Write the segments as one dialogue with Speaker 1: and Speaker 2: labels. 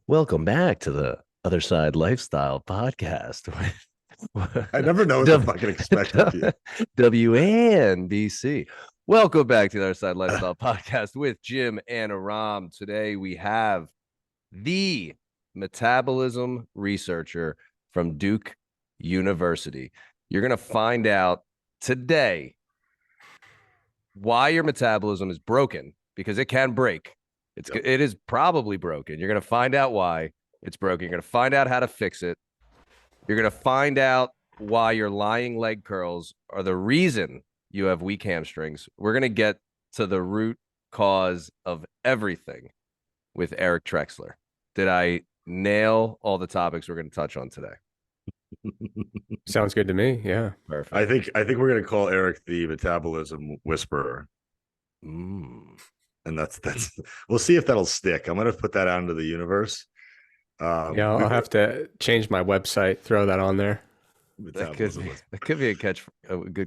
Speaker 1: Welcome back to the Other Side Lifestyle Podcast with
Speaker 2: I never know what to fucking expect with you.
Speaker 1: WNBC. Welcome back to the Other Side Lifestyle Podcast with Jim and Aram. Today we have the metabolism researcher from Duke University. You're going to find out today why your metabolism is broken, because it can break. It is probably broken. You're going to find out why it's broken. You're going to find out how to fix it. You're going to find out why your lying leg curls are the reason you have weak hamstrings. We're going to get to the root cause of everything with Eric Trexler. Did I nail all the topics we're going to touch on today?
Speaker 3: Sounds good to me. Yeah.
Speaker 1: Perfect.
Speaker 2: I think we're gonna call Eric the metabolism whisperer. And that's we'll see if that'll stick. I'm gonna put that out into the universe.
Speaker 3: Yeah, I'll have to change my website, throw that on there.
Speaker 1: That could be a good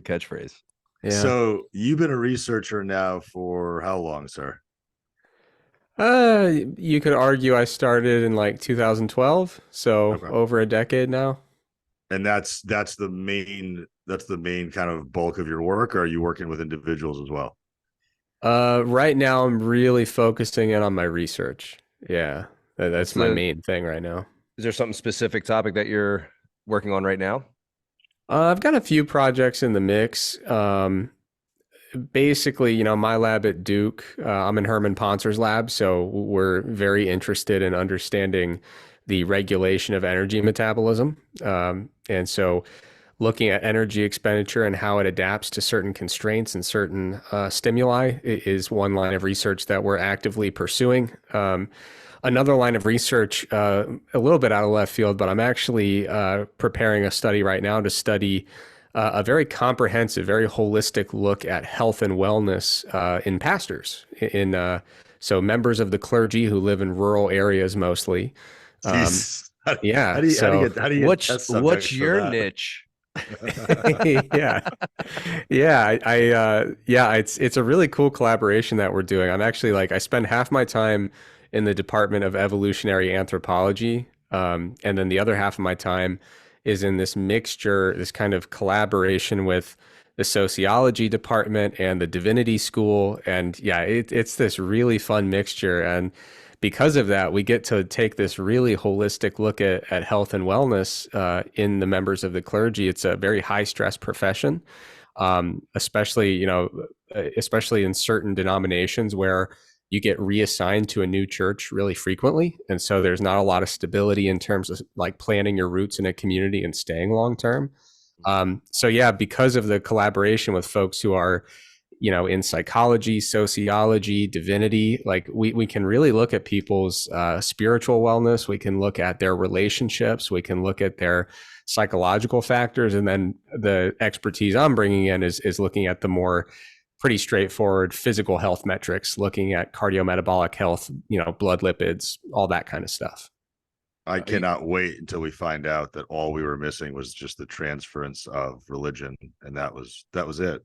Speaker 1: catchphrase.
Speaker 3: Yeah.
Speaker 2: So you've been a researcher now for how long, sir?
Speaker 3: You could argue I started in like 2012, so
Speaker 2: Okay.
Speaker 3: over a decade now.
Speaker 2: And that's the main kind of bulk of your work, or are you working with individuals as well?
Speaker 3: Right now I'm really focusing in on my research. Yeah, that's my main thing right now.
Speaker 1: Is there something specific topic that you're working on right now?
Speaker 3: I've got a few projects in the mix. Basically, my lab at Duke, I'm in Herman Pontzer's lab, so we're very interested in understanding the regulation of energy metabolism. And so looking at energy expenditure and how it adapts to certain constraints and certain stimuli is one line of research that we're actively pursuing. Another line of research, a little bit out of left field, but I'm actually preparing a study right now to study a very comprehensive, very holistic look at health and wellness in pastors, so members of the clergy who live in rural areas mostly. Yeah.
Speaker 1: What's your niche?
Speaker 3: Yeah. It's a really cool collaboration that we're doing. I'm actually I spend half my time in the Department of Evolutionary Anthropology, and then the other half of my time is in this mixture, this kind of collaboration with the sociology department and the divinity school. And yeah, it's this really fun mixture. And because of that, we get to take this really holistic look at health and wellness in the members of the clergy. It's a very high stress profession, especially in certain denominations where you get reassigned to a new church really frequently. And so there's not a lot of stability in terms of planting your roots in a community and staying long term. So yeah, because of the collaboration with folks who are, in psychology, sociology, divinity, we can really look at people's spiritual wellness. We can look at their relationships. We can look at their psychological factors. And then the expertise I'm bringing in is looking at the more pretty straightforward physical health metrics, looking at cardiometabolic health, blood lipids, all that kind of stuff.
Speaker 2: I cannot wait until we find out that all we were missing was just the transference of religion, and that was it.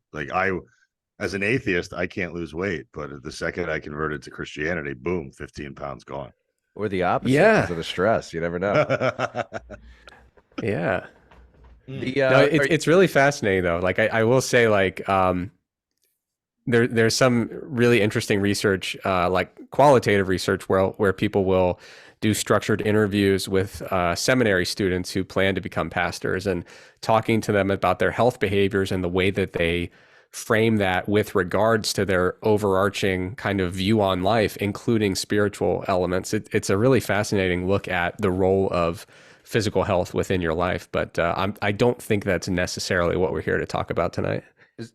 Speaker 2: As an atheist, I can't lose weight, but the second I converted to Christianity, boom, 15 pounds gone.
Speaker 1: Or the opposite, because of the stress. You never know.
Speaker 3: Yeah. It's really fascinating though. I will say, there's some really interesting research, qualitative research where people will do structured interviews with seminary students who plan to become pastors, and talking to them about their health behaviors and the way that they frame that with regards to their overarching kind of view on life, including spiritual elements. It's a really fascinating look at the role of physical health within your life, but I don't think that's necessarily what we're here to talk about tonight.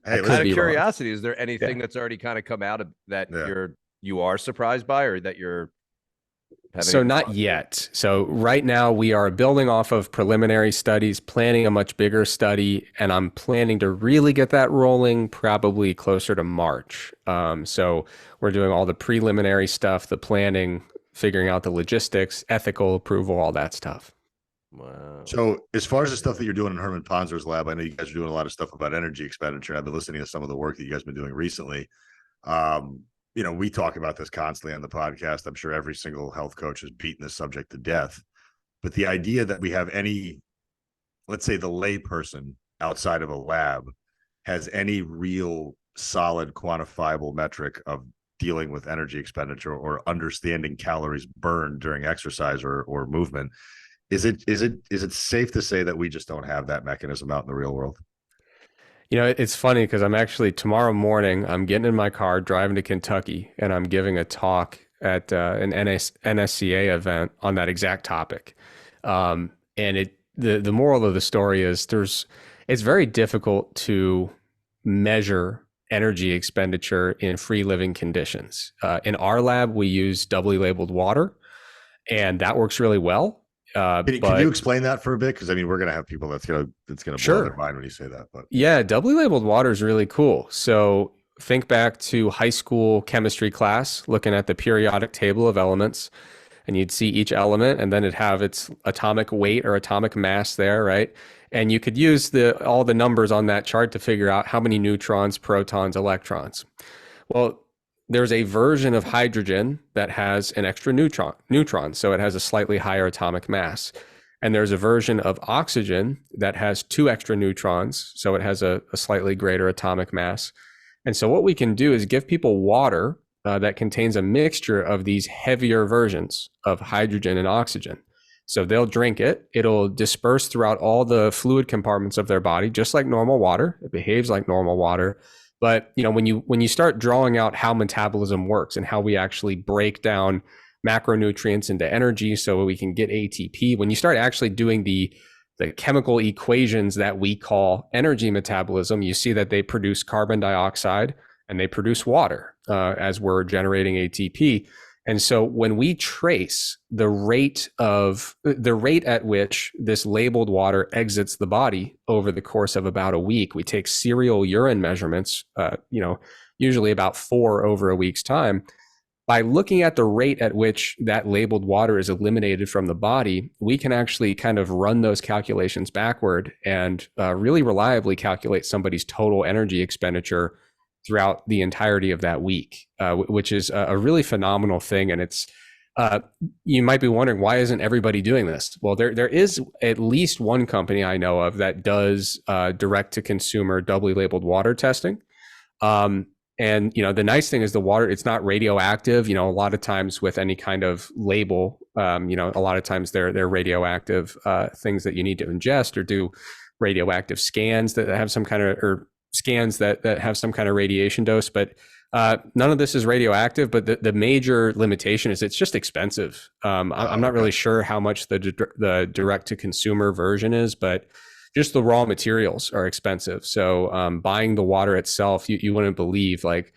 Speaker 1: Out of curiosity, is there anything that's already kind of come out of that you are surprised by, or that you're having?
Speaker 3: So not yet. So right now we are building off of preliminary studies, planning a much bigger study, and I'm planning to really get that rolling probably closer to March. So we're doing all the preliminary stuff, the planning, figuring out the logistics, ethical approval, all that stuff.
Speaker 1: Wow.
Speaker 2: So as far as the stuff that you're doing in Herman Pontzer's lab, I know you guys are doing a lot of stuff about energy expenditure. I've been listening to some of the work that you guys have been doing recently. we talk about this constantly on the podcast. I'm sure every single health coach has beaten this subject to death. But the idea that we have any, let's say the lay person outside of a lab has any real solid quantifiable metric of dealing with energy expenditure or understanding calories burned during exercise or movement, is it safe to say that we just don't have that mechanism out in the real world?
Speaker 3: It's funny because I'm actually tomorrow morning, I'm getting in my car, driving to Kentucky, and I'm giving a talk at an NSCA event on that exact topic. And the moral of the story is it's very difficult to measure energy expenditure in free living conditions. In our lab, we use doubly labeled water, and that works really well.
Speaker 2: Can you explain that for a bit? Because we're gonna have people that's gonna blow their mind when you say that. But
Speaker 3: yeah, doubly labeled water is really cool. So think back to high school chemistry class, looking at the periodic table of elements, and you'd see each element, and then it'd have its atomic weight or atomic mass there, right? And you could use all the numbers on that chart to figure out how many neutrons, protons, electrons. Well, there's a version of hydrogen that has an extra neutron, so it has a slightly higher atomic mass. And there's a version of oxygen that has 2 extra neutrons, so it has a slightly greater atomic mass. And so what we can do is give people water that contains a mixture of these heavier versions of hydrogen and oxygen. So they'll drink it. It'll disperse throughout all the fluid compartments of their body, just like normal water. It behaves like normal water. But when you start drawing out how metabolism works and how we actually break down macronutrients into energy so we can get ATP, when you start actually doing the chemical equations that we call energy metabolism, you see that they produce carbon dioxide and they produce water as we're generating ATP. And so when we trace the rate at which this labeled water exits the body over the course of about a week, we take serial urine measurements, usually about 4 over a week's time. By looking at the rate at which that labeled water is eliminated from the body, we can actually kind of run those calculations backward and really reliably calculate somebody's total energy expenditure throughout the entirety of that week, which is a really phenomenal thing. And it's, you might be wondering, why isn't everybody doing this? Well, there is at least one company I know of that does direct to consumer doubly labeled water testing. And the nice thing is the water, it's not radioactive. A lot of times with any kind of label, a lot of times they're radioactive things that you need to ingest or do radioactive scans that have some kind of, or scans that have some kind of radiation dose, but none of this is radioactive. But the major limitation is it's just expensive. I'm not really sure how much the direct to consumer version is, but just the raw materials are expensive. So buying the water itself, you wouldn't believe, like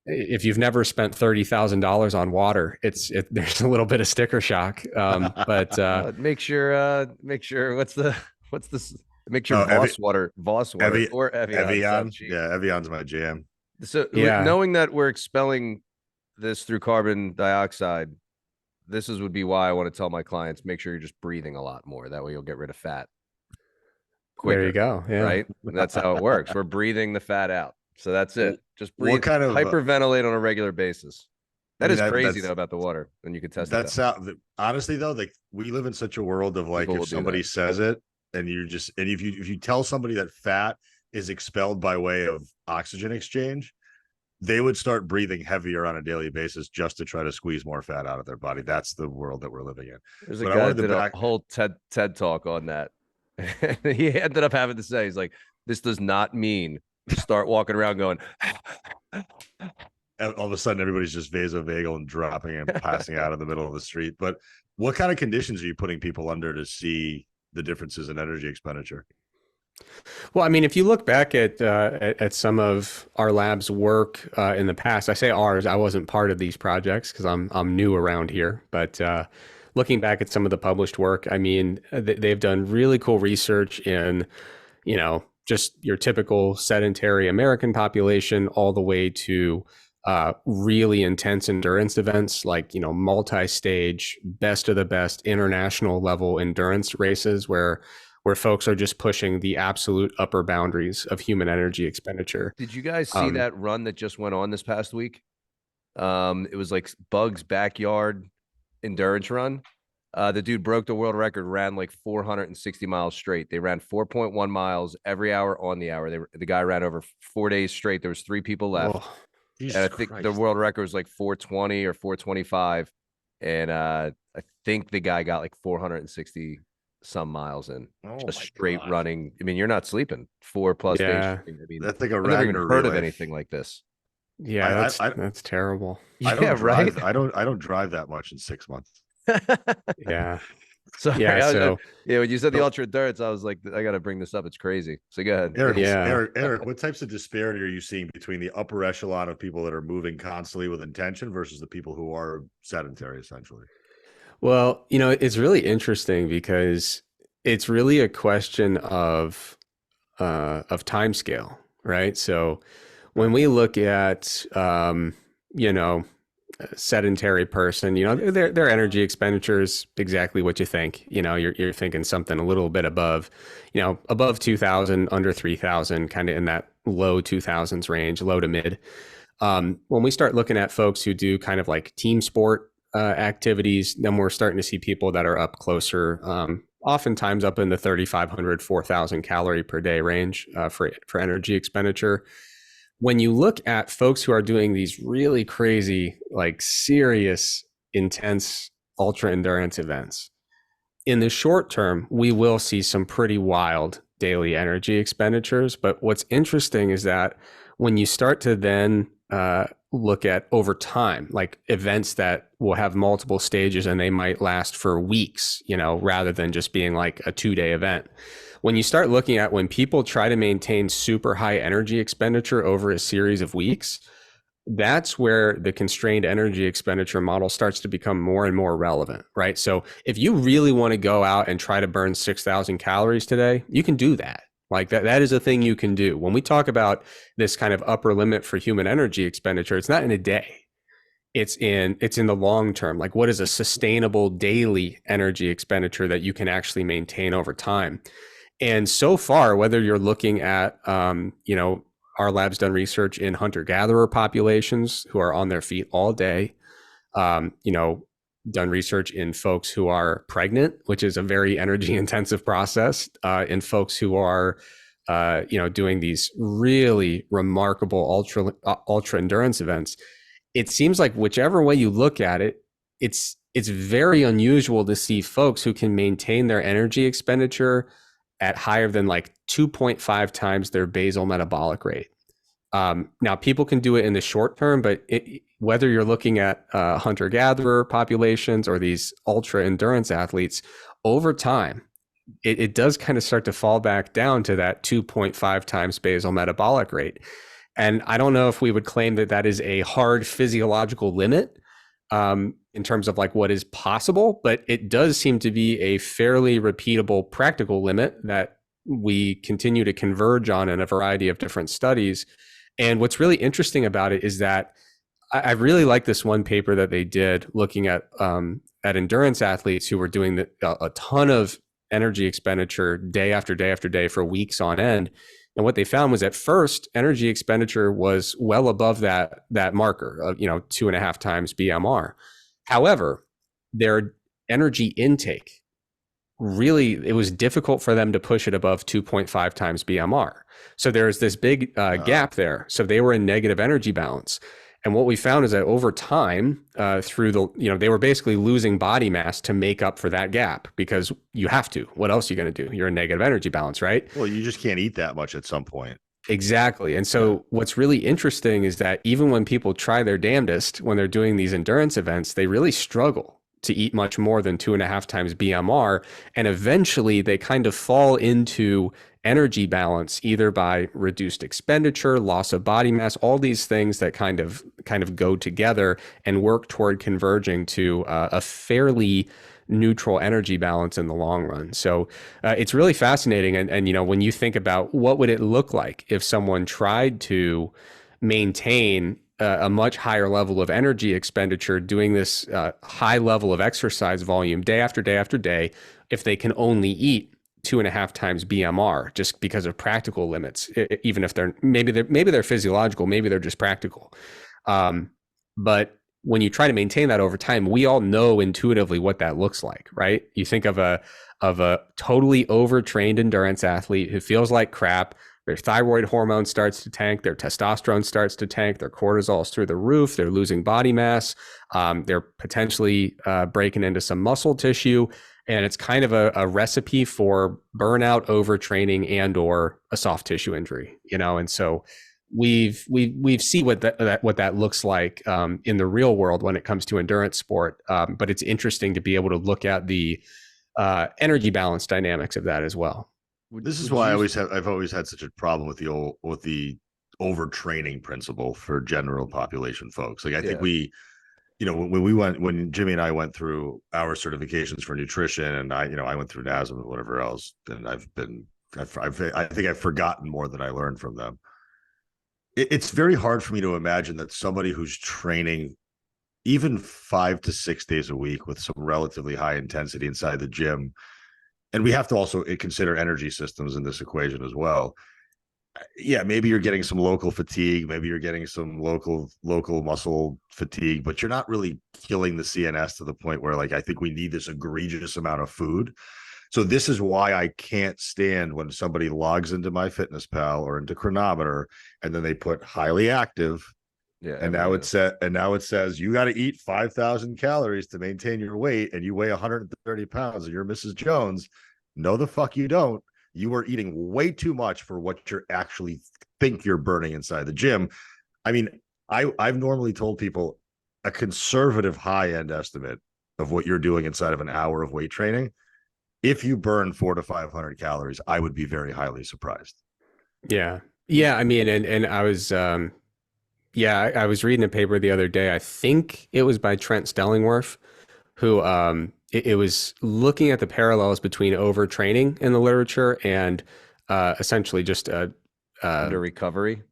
Speaker 3: if you've never spent $30,000 on water, there's a little bit of sticker shock. But
Speaker 1: make sure make sure Voss water or
Speaker 2: Evian. Yeah, Evian's my jam.
Speaker 1: So knowing that we're expelling this through carbon dioxide, would be why I want to tell my clients, make sure you're just breathing a lot more. That way you'll get rid of fat quicker.
Speaker 3: There you go. Yeah.
Speaker 1: Right? That's how it works. We're breathing the fat out. So that's it. Just breathe, hyperventilate on a regular basis. That is crazy though about the water, and you can test that.
Speaker 2: Honestly though, we live in such a world of if somebody says it, and if you tell somebody that fat is expelled by way of oxygen exchange, they would start breathing heavier on a daily basis just to try to squeeze more fat out of their body. That's the world that we're living in.
Speaker 1: There's a guy that did a whole TED talk on that. He ended up having to say, he's like, this does not mean start walking around going.
Speaker 2: All of a sudden, everybody's just vasovagal and dropping and passing out in the middle of the street. But what kind of conditions are you putting people under to see the differences in energy expenditure?
Speaker 3: Well, if you look back at some of our lab's work in the past, I say ours, I wasn't part of these projects because I'm new around here. But looking back at some of the published work, they've done really cool research in, just your typical sedentary American population, all the way to really intense endurance events like, multi-stage, best of the best international level endurance races where folks are just pushing the absolute upper boundaries of human energy expenditure.
Speaker 1: Did you guys see that run that just went on this past week? It was like Bug's backyard endurance run. The dude broke the world record, ran like 460 miles straight. They ran 4.1 miles every hour on the hour. The guy ran over 4 days straight. There was 3 people left.
Speaker 3: Oh,
Speaker 1: And
Speaker 2: Jesus
Speaker 1: I think the
Speaker 2: Christ.
Speaker 1: world record was like 420 or 425. And I think the guy got like 460 some miles in,
Speaker 2: Oh
Speaker 1: just
Speaker 2: my
Speaker 1: straight
Speaker 2: God.
Speaker 1: running. I mean, you're not sleeping 4+ days
Speaker 3: yeah.
Speaker 1: straight. I mean,
Speaker 2: That's like a
Speaker 1: I've never even
Speaker 2: Ragnar
Speaker 1: heard of
Speaker 2: relay.
Speaker 1: anything like this.
Speaker 3: Yeah,
Speaker 2: I
Speaker 3: that's terrible.
Speaker 2: I
Speaker 1: Yeah,
Speaker 2: don't drive.
Speaker 1: right.
Speaker 2: I don't drive that much in 6 months.
Speaker 3: Yeah.
Speaker 1: Sorry.
Speaker 3: Yeah, so
Speaker 1: Yeah, when you said the
Speaker 2: So,
Speaker 1: ultra endurance, I was like, I got to bring this up. It's crazy. So go ahead.
Speaker 2: Eric,
Speaker 3: yeah.
Speaker 2: Eric, what types of disparity are you seeing between the upper echelon of people that are moving constantly with intention versus the people who are sedentary, essentially?
Speaker 3: Well, it's really interesting because it's really a question of time scale, right? So when we look at you know, a sedentary person, their energy expenditure is exactly what you think. You're thinking something a little bit above, above 2000, under 3000, kind of in that low 2000s range, low to mid. When we start looking at folks who do kind of like team sport activities, then we're starting to see people that are up closer, oftentimes up in the 3,500, 4,000 calorie per day range for energy expenditure. When you look at folks who are doing these really crazy, like serious, intense ultra endurance events, in the short term, we will see some pretty wild daily energy expenditures. But what's interesting is that when you start to then look at over time, like events that will have multiple stages and they might last for weeks, rather than just being like a 2-day event. When you start looking at when people try to maintain super high energy expenditure over a series of weeks, that's where the constrained energy expenditure model starts to become more and more relevant, right? So if you really want to go out and try to burn 6,000 calories today, you can do that. Like that is a thing you can do. When we talk about this kind of upper limit for human energy expenditure, it's not in a day. It's in the long term. Like, what is a sustainable daily energy expenditure that you can actually maintain over time? And so far, whether you're looking at, our lab's done research in hunter-gatherer populations who are on their feet all day, done research in folks who are pregnant, which is a very energy intensive process, in folks who are, doing these really remarkable ultra endurance events. It seems like whichever way you look at it, it's very unusual to see folks who can maintain their energy expenditure at higher than like 2.5 times their basal metabolic rate. Now, people can do it in the short term, but whether you're looking at hunter-gatherer populations or these ultra endurance athletes, over time, it does kind of start to fall back down to that 2.5 times basal metabolic rate. And I don't know if we would claim that that is a hard physiological limit in terms of like what is possible, but it does seem to be a fairly repeatable practical limit that we continue to converge on in a variety of different studies. And what's really interesting about it is that I really like this one paper that they did looking at endurance athletes who were doing a ton of energy expenditure day after day after day for weeks on end. And what they found was at first, energy expenditure was well above that marker of 2.5 times BMR. However, their energy intake really, it was difficult for them to push it above 2.5 times BMR. So there's this big gap there. So they were in negative energy balance. And what we found is that over time, through they were basically losing body mass to make up for that gap because you have to. What else are you going to do? You're in negative energy balance, right?
Speaker 2: Well, you just can't eat that much at some point.
Speaker 3: Exactly. And so what's really interesting is that even when people try their damnedest, when they're doing these endurance events, they really struggle to eat much more than 2.5 times BMR. And eventually they kind of fall into energy balance, either by reduced expenditure, loss of body mass, all these things that kind of go together and work toward converging to a fairly neutral energy balance in the long run. So it's really fascinating. And when you think about what would it look like if someone tried to maintain a much higher level of energy expenditure doing this high level of exercise volume day after day after day, if they can only eat 2.5 times BMR just because of practical limits, even if maybe they're physiological, maybe they're just practical. But when you try to maintain that over time, we all know intuitively what that looks like, right? You think of a totally overtrained endurance athlete who feels like crap. Their thyroid hormone starts to tank, their testosterone starts to tank, their cortisol's through the roof, they're losing body mass, they're potentially breaking into some muscle tissue, and it's kind of a recipe for burnout, overtraining, and or a soft tissue injury, and so we've seen what that looks like in the real world when it comes to endurance sport, but it's interesting to be able to look at the energy balance dynamics of that as well.
Speaker 2: This is why I've always had such a problem with the overtraining principle for general population folks. Like I think when Jimmy and I went through our certifications for nutrition, and I went through NASM and whatever else, and I think I've forgotten more than I learned from them. It's very hard for me to imagine that somebody who's training even 5 to 6 days a week with some relatively high intensity inside the gym, and we have to also consider energy systems in this equation as well. Yeah, maybe you're getting some local fatigue, maybe you're getting some local muscle fatigue, but you're not really killing the CNS to the point where, like, I think we need this egregious amount of food. So this is why I can't stand when somebody logs into MyFitnessPal or into Chronometer and then they put highly active. Yeah. And now it says you got to eat 5,000 calories to maintain your weight, and you weigh 130 pounds and you're Mrs. Jones. No, the fuck you don't. You are eating way too much for what you're actually think you're burning inside the gym. I mean, I've normally told people a conservative high-end estimate of what you're doing inside of an hour of weight training. If you burn 400 to 500 calories, I would be very highly surprised.
Speaker 3: Yeah. Yeah. I mean, and I was, I was reading a paper the other day. I think it was by Trent Stellingwerf, who it was looking at the parallels between overtraining in the literature and essentially just
Speaker 1: under recovery.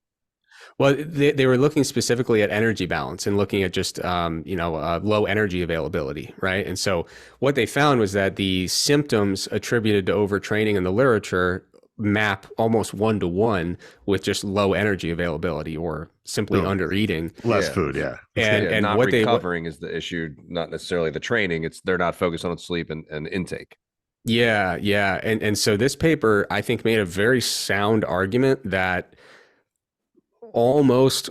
Speaker 3: Well, they were looking specifically at energy balance and looking at just low energy availability, right? And so what they found was that the symptoms attributed to overtraining in the literature map almost 1-to-1 with just low energy availability or simply under eating.
Speaker 2: Less food, yeah.
Speaker 3: And
Speaker 1: not
Speaker 3: what
Speaker 1: recovering is the issue, not necessarily the training. It's they're not focused on sleep and intake.
Speaker 3: Yeah. And so this paper, I think, made a very sound argument that almost,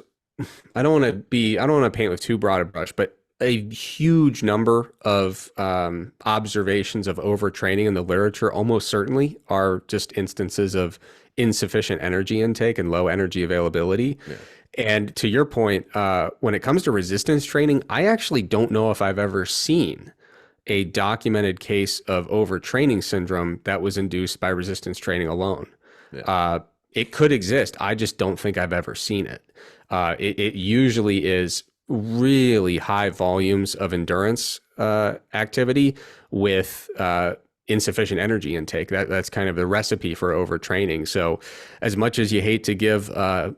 Speaker 3: I don't want to paint with too broad a brush, but a huge number of observations of overtraining in the literature almost certainly are just instances of insufficient energy intake and low energy availability. Yeah. And to your point, when it comes to resistance training, I actually don't know if I've ever seen a documented case of overtraining syndrome that was induced by resistance training alone. Yeah. It could exist. I just don't think I've ever seen it. It usually is really high volumes of endurance activity with insufficient energy intake. That's kind of the recipe for overtraining. So as much as you hate to give the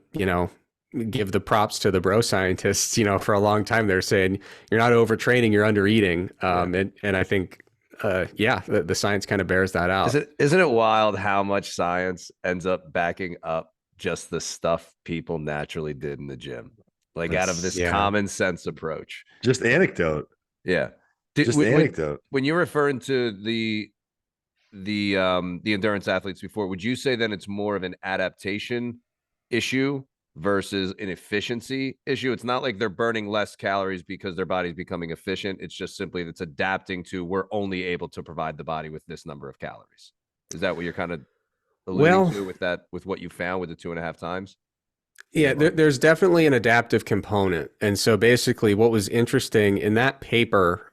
Speaker 3: props to the bro scientists, for a long time they're saying you're not overtraining, you're under eating. And I think the science kind of bears that out.
Speaker 1: Isn't it wild how much science ends up backing up just the stuff people naturally did in the gym? Like out of this common sense approach.
Speaker 2: Just anecdote.
Speaker 1: Yeah.
Speaker 2: Anecdote.
Speaker 1: When you're referring to the endurance athletes before, would you say then it's more of an adaptation issue versus an efficiency issue? It's not like they're burning less calories because their body's becoming efficient. It's just simply it's adapting to, we're only able to provide the body with this number of calories. Is that what you're kind of alluding to with what you found with the 2.5 times?
Speaker 3: Yeah, there's definitely an adaptive component. And so basically what was interesting in that paper,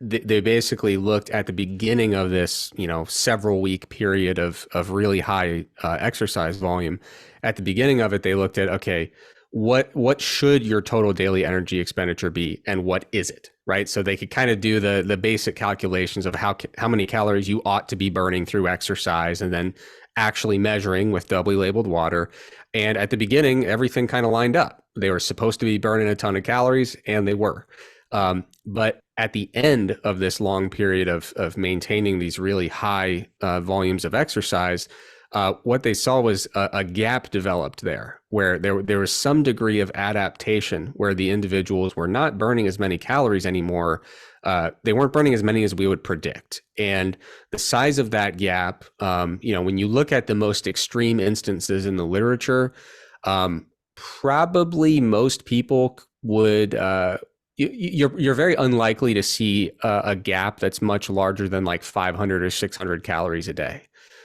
Speaker 3: they basically looked at the beginning of this, several week period of really high exercise volume. At the beginning of it, they looked at, okay, what should your total daily energy expenditure be and what is it, right? So they could kind of do the basic calculations of how many calories you ought to be burning through exercise, and then actually measuring with doubly labeled water. And at the beginning, everything kind of lined up. They were supposed to be burning a ton of calories, and they were. But at the end of this long period of maintaining these really high volumes of exercise, what they saw was a gap developed there, where there was some degree of adaptation, where the individuals were not burning as many calories anymore. They weren't burning as many as we would predict. And the size of that gap, when you look at the most extreme instances in the literature, probably most people would, you're very unlikely to see a gap that's much larger than like 500 or 600 calories a day,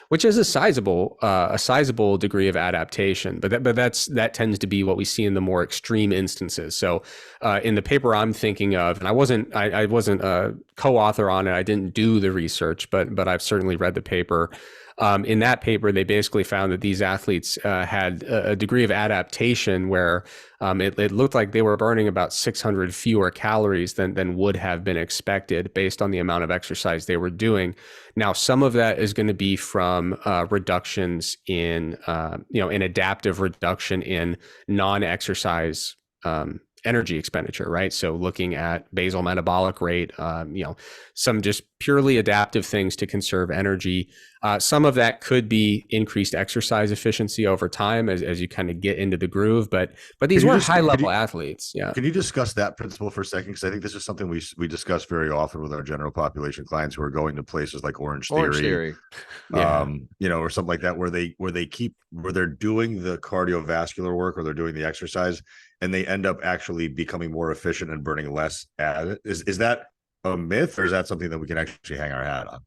Speaker 3: which is a sizable degree of adaptation. But that tends to be what we see in the more extreme instances. So in the paper I'm thinking of, and I wasn't a co-author on it, I didn't do the research, but I've certainly read the paper. In that paper, they basically found that these athletes had a degree of adaptation where it looked like they were burning about 600 fewer calories than would have been expected based on the amount of exercise they were doing. Now, some of that is going to be from reductions in, an adaptive reduction in non-exercise energy expenditure, right? So looking at basal metabolic rate, some just purely adaptive things to conserve energy. Some of that could be increased exercise efficiency over time as you kind of get into the groove, but these weren't high level athletes. Yeah.
Speaker 2: Can you discuss that principle for a second? Because I think this is something we discuss very often with our general population clients who are going to places like Orange Theory.
Speaker 3: Yeah.
Speaker 2: Or something like that, where they're doing the cardiovascular work or they're doing the exercise and they end up actually becoming more efficient and burning less at it. Is that a myth, or is that something that we can actually hang our hat on?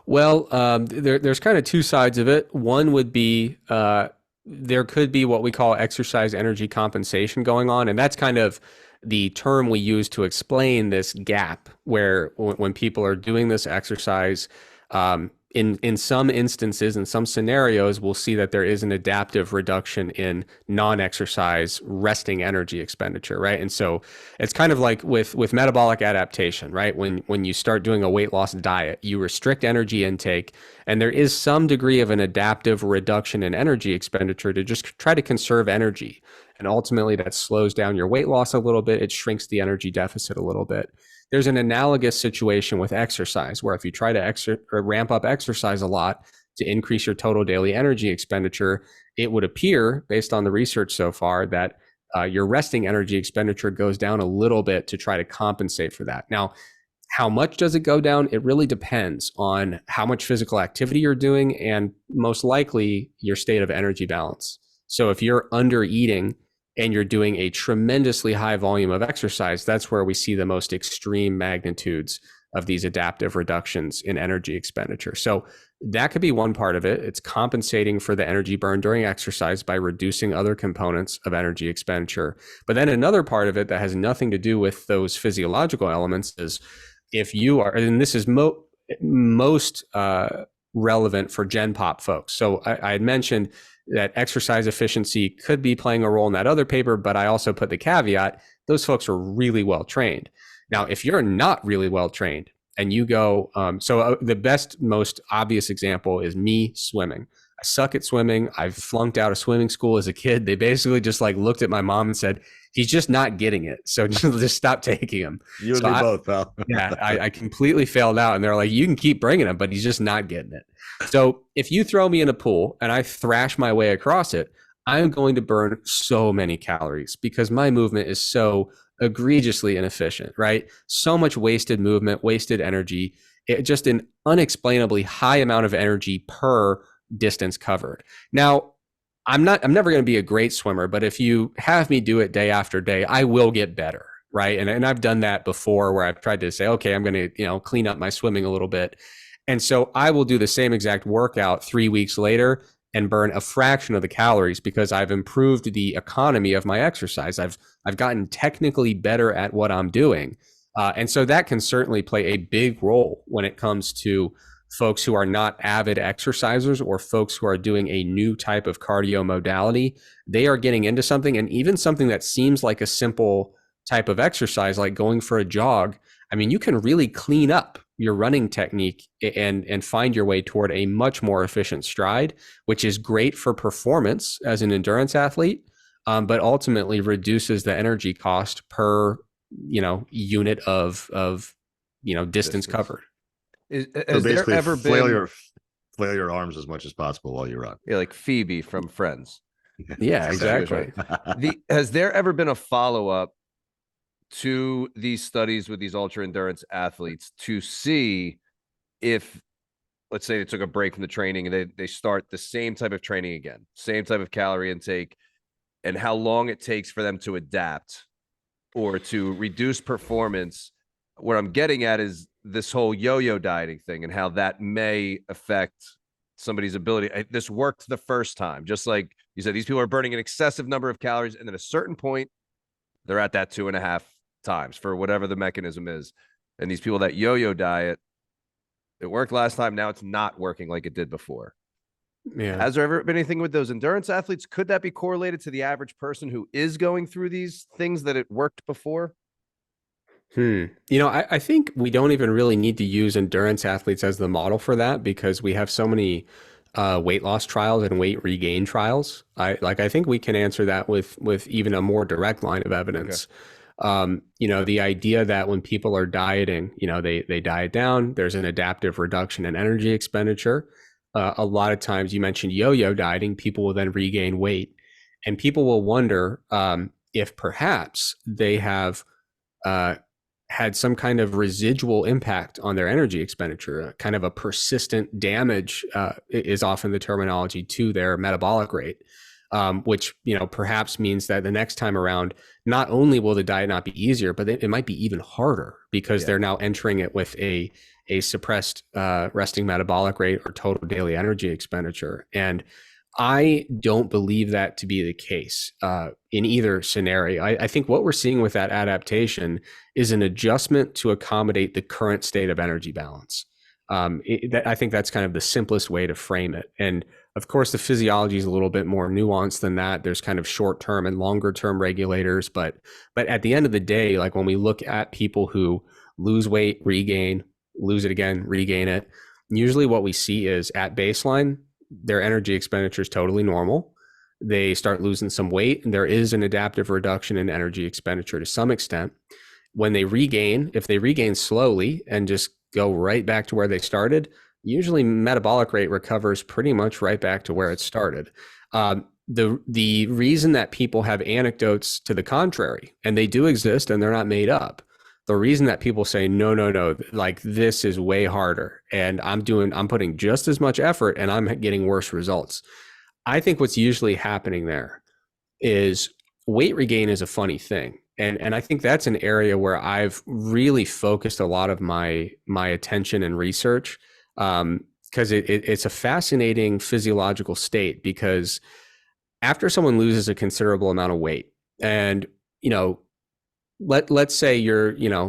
Speaker 3: Well, there's kind of two sides of it. One would be there could be what we call exercise energy compensation going on, and that's kind of the term we use to explain this gap where when people are doing this exercise, in some instances, in some scenarios, we'll see that there is an adaptive reduction in non-exercise resting energy expenditure, right? And so it's kind of like with metabolic adaptation, right? When you start doing a weight loss diet, you restrict energy intake, and there is some degree of an adaptive reduction in energy expenditure to just try to conserve energy. And ultimately, that slows down your weight loss a little bit. It shrinks the energy deficit a little bit. There's an analogous situation with exercise, where if you try to ramp up exercise a lot to increase your total daily energy expenditure, it would appear, based on the research so far, that your resting energy expenditure goes down a little bit to try to compensate for that. Now, how much does it go down? It really depends on how much physical activity you're doing and most likely your state of energy balance. So if you're under eating and you're doing a tremendously high volume of exercise, that's where we see the most extreme magnitudes of these adaptive reductions in energy expenditure. So that could be one part of it. It's compensating for the energy burn during exercise by reducing other components of energy expenditure. But then another part of it that has nothing to do with those physiological elements is if you are, and this is most relevant for Gen Pop folks. So I had mentioned that exercise efficiency could be playing a role in that other paper, but I also put the caveat, those folks are really well trained. Now, if you're not really well trained and you go, the best, most obvious example is me swimming. I suck at swimming. I've flunked out of swimming school as a kid. They basically just looked at my mom and said, he's just not getting it. So just stop taking him.
Speaker 2: You and me both, pal.
Speaker 3: Yeah, I completely failed out. And they're like, you can keep bringing him, but he's just not getting it. So if you throw me in a pool and I thrash my way across it, I'm going to burn so many calories because my movement is so egregiously inefficient, right? So much wasted movement, wasted energy, just an unexplainably high amount of energy per distance covered. Now, I'm never going to be a great swimmer, but if you have me do it day after day, I will get better, right? And I've done that before where I've tried to say, okay, I'm going to, clean up my swimming a little bit. And so I will do the same exact workout 3 weeks later and burn a fraction of the calories because I've improved the economy of my exercise. I've gotten technically better at what I'm doing. And so that can certainly play a big role when it comes to folks who are not avid exercisers or folks who are doing a new type of cardio modality. They are getting into something, and even something that seems like a simple type of exercise, like going for a jog. I mean, you can really clean up your running technique and find your way toward a much more efficient stride, which is great for performance as an endurance athlete, but ultimately reduces the energy cost per, unit of distance covered.
Speaker 1: Has there ever been
Speaker 2: failure? flail your arms as much as possible while you run.
Speaker 1: Yeah, like Phoebe from Friends.
Speaker 3: Yeah,
Speaker 1: Exactly. Has there ever been a follow-up to these studies with these ultra endurance athletes to see if, let's say they took a break from the training and they start the same type of training again, same type of calorie intake, and how long it takes for them to adapt or to reduce performance? What I'm getting at is this whole yo-yo dieting thing and how that may affect somebody's ability. This worked the first time, just like you said, these people are burning an excessive number of calories, and then at a certain point, they're at that 2.5 times for whatever the mechanism is. And these people that yo-yo diet, it worked last time. Now it's not working like it did before.
Speaker 3: Yeah.
Speaker 1: Has there ever been anything with those endurance athletes? Could that be correlated to the average person who is going through these things that it worked before?
Speaker 3: You know, I think we don't even really need to use endurance athletes as the model for that, because we have so many weight loss trials and weight regain trials. I think we can answer that with even a more direct line of evidence. You know, the idea that when people are dieting, you know, they diet down, there's an adaptive reduction in energy expenditure. A lot of times, you mentioned yo-yo dieting, people will then regain weight, and people will wonder if perhaps they have had some kind of residual impact on their energy expenditure. Kind of a persistent damage is often the terminology to their metabolic rate, which, you know, perhaps means that the next time around, not only will the diet not be easier, but it might be even harder because they're now entering it with a suppressed resting metabolic rate or total daily energy expenditure. And I don't believe that to be the case in either scenario. I think what we're seeing with that adaptation is an adjustment to accommodate the current state of energy balance. I think that's kind of the simplest way to frame it. And of course, the physiology is a little bit more nuanced than that. There's kind of short-term and longer-term regulators, but at the end of the day, like when we look at people who lose weight, regain, lose it again, regain it, usually what we see is at baseline, their energy expenditure is totally normal. They start losing some weight, and there is an adaptive reduction in energy expenditure to some extent. When they regain, if they regain slowly and just go right back to where they started, usually metabolic rate recovers pretty much right back to where it started. The reason that people have anecdotes to the contrary, and they do exist and they're not made up, the reason that people say, no, like this is way harder and I'm putting just as much effort and I'm getting worse results. I think what's usually happening there is weight regain is a funny thing. And I think that's an area where I've really focused a lot of my attention and research, because it's a fascinating physiological state. Because after someone loses a considerable amount of weight, and you know, let's say you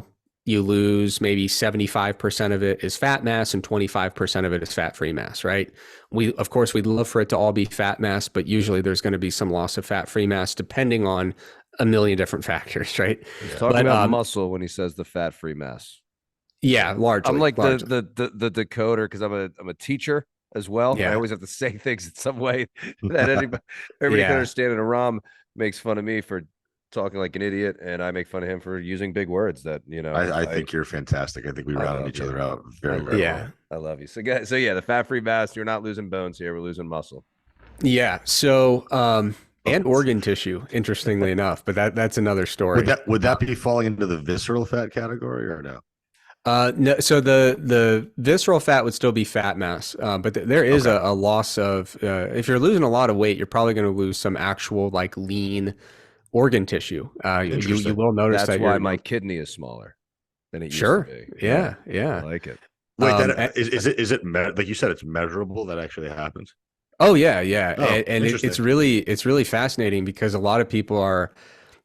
Speaker 3: lose maybe 75% of it is fat mass and 25% of it is fat-free mass, right? Of course, we'd love for it to all be fat mass, but usually there's going to be some loss of fat-free mass depending on a million different factors, right?
Speaker 1: He's talking about muscle when he says the fat-free mass.
Speaker 3: Yeah, largely.
Speaker 1: I'm like the decoder because I'm a teacher as well.
Speaker 3: Yeah.
Speaker 1: I always have to say things in some way that everybody can understand. And Aram makes fun of me for talking like an idiot, and I make fun of him for using big words that, you know.
Speaker 2: I think you're fantastic. I think we round each other out very, very well.
Speaker 1: I love you. So yeah, the fat-free mass, you're not losing bones here, we're losing muscle.
Speaker 3: Yeah. So and organ tissue, interestingly enough, but that's another story.
Speaker 2: Would that be falling into the visceral fat category or no?
Speaker 3: No, so the visceral fat would still be fat mass, but there is a loss of, if you're losing a lot of weight, you're probably going to lose some actual like lean organ tissue. You will notice
Speaker 1: that's why my kidney is smaller than it used to be.
Speaker 3: Yeah.
Speaker 1: I like it.
Speaker 2: Wait, is it like you said, it's measurable that actually happens?
Speaker 3: Oh yeah.
Speaker 2: Oh,
Speaker 3: and it's really fascinating because a lot of people are.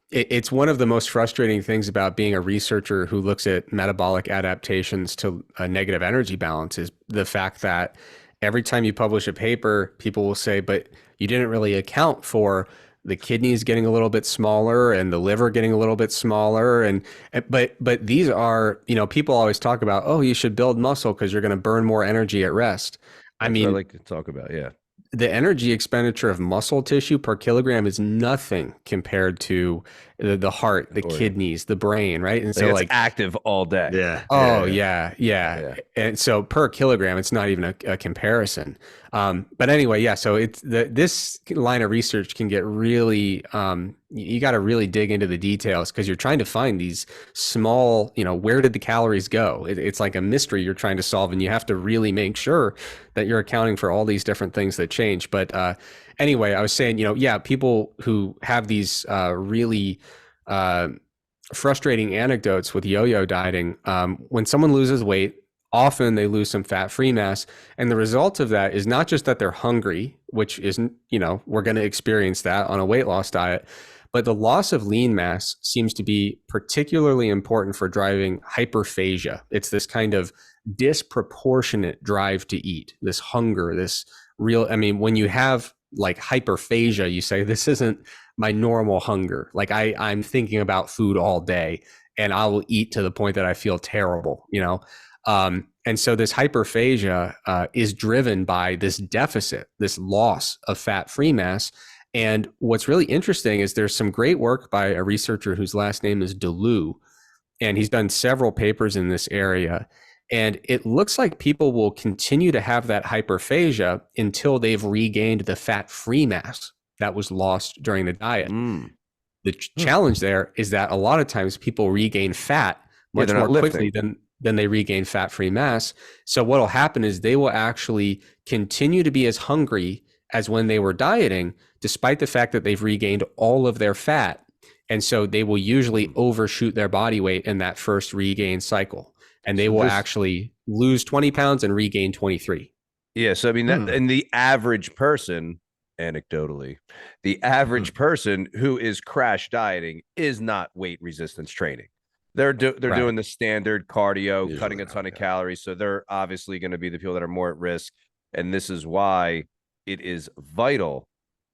Speaker 3: It's one of the most frustrating things about being a researcher who looks at metabolic adaptations to a negative energy balance is the fact that every time you publish a paper, people will say, but you didn't really account for the kidneys getting a little bit smaller and the liver getting a little bit smaller. But these are, you know, people always talk about, oh, you should build muscle because you're going to burn more energy at rest.
Speaker 1: That's what I like to talk about. Yeah.
Speaker 3: The energy expenditure of muscle tissue per kilogram is nothing compared to the heart, the kidneys, the brain, right? And so
Speaker 1: it's active all day.
Speaker 2: Yeah.
Speaker 3: Oh yeah. And so per kilogram, it's not even a comparison. But anyway, yeah. So this line of research can get really, you got to really dig into the details because you're trying to find these small, where did the calories go? It's like a mystery you're trying to solve, and you have to really make sure that you're accounting for all these different things that change. But anyway, I was saying, people who have these really frustrating anecdotes with yo-yo dieting. When someone loses weight, often they lose some fat-free mass, and the result of that is not just that they're hungry, which isn't, we're going to experience that on a weight loss diet, but the loss of lean mass seems to be particularly important for driving hyperphagia. It's this kind of disproportionate drive to eat, this hunger, this real, when you have like hyperphagia, you say, this isn't my normal hunger. Like I'm thinking about food all day and I will eat to the point that I feel terrible, and so this hyperphagia is driven by this deficit, this loss of fat-free mass. And what's really interesting is there's some great work by a researcher whose last name is DeLu, and he's done several papers in this area. And it looks like people will continue to have that hyperphagia until they've regained the fat-free mass that was lost during the diet. The challenge there is that a lot of times people regain fat much more quickly than they regain fat-free mass. So what will happen is they will actually continue to be as hungry as when they were dieting, despite the fact that they've regained all of their fat. And so they will usually overshoot their body weight in that first regain cycle. And they will actually lose 20 pounds and regain 23.
Speaker 1: Yeah. So, and the average person, anecdotally, the average person who is crash dieting is not weight resistance training. They're doing the standard cardio, cutting a ton of calories. So they're obviously going to be the people that are more at risk. And this is why it is vital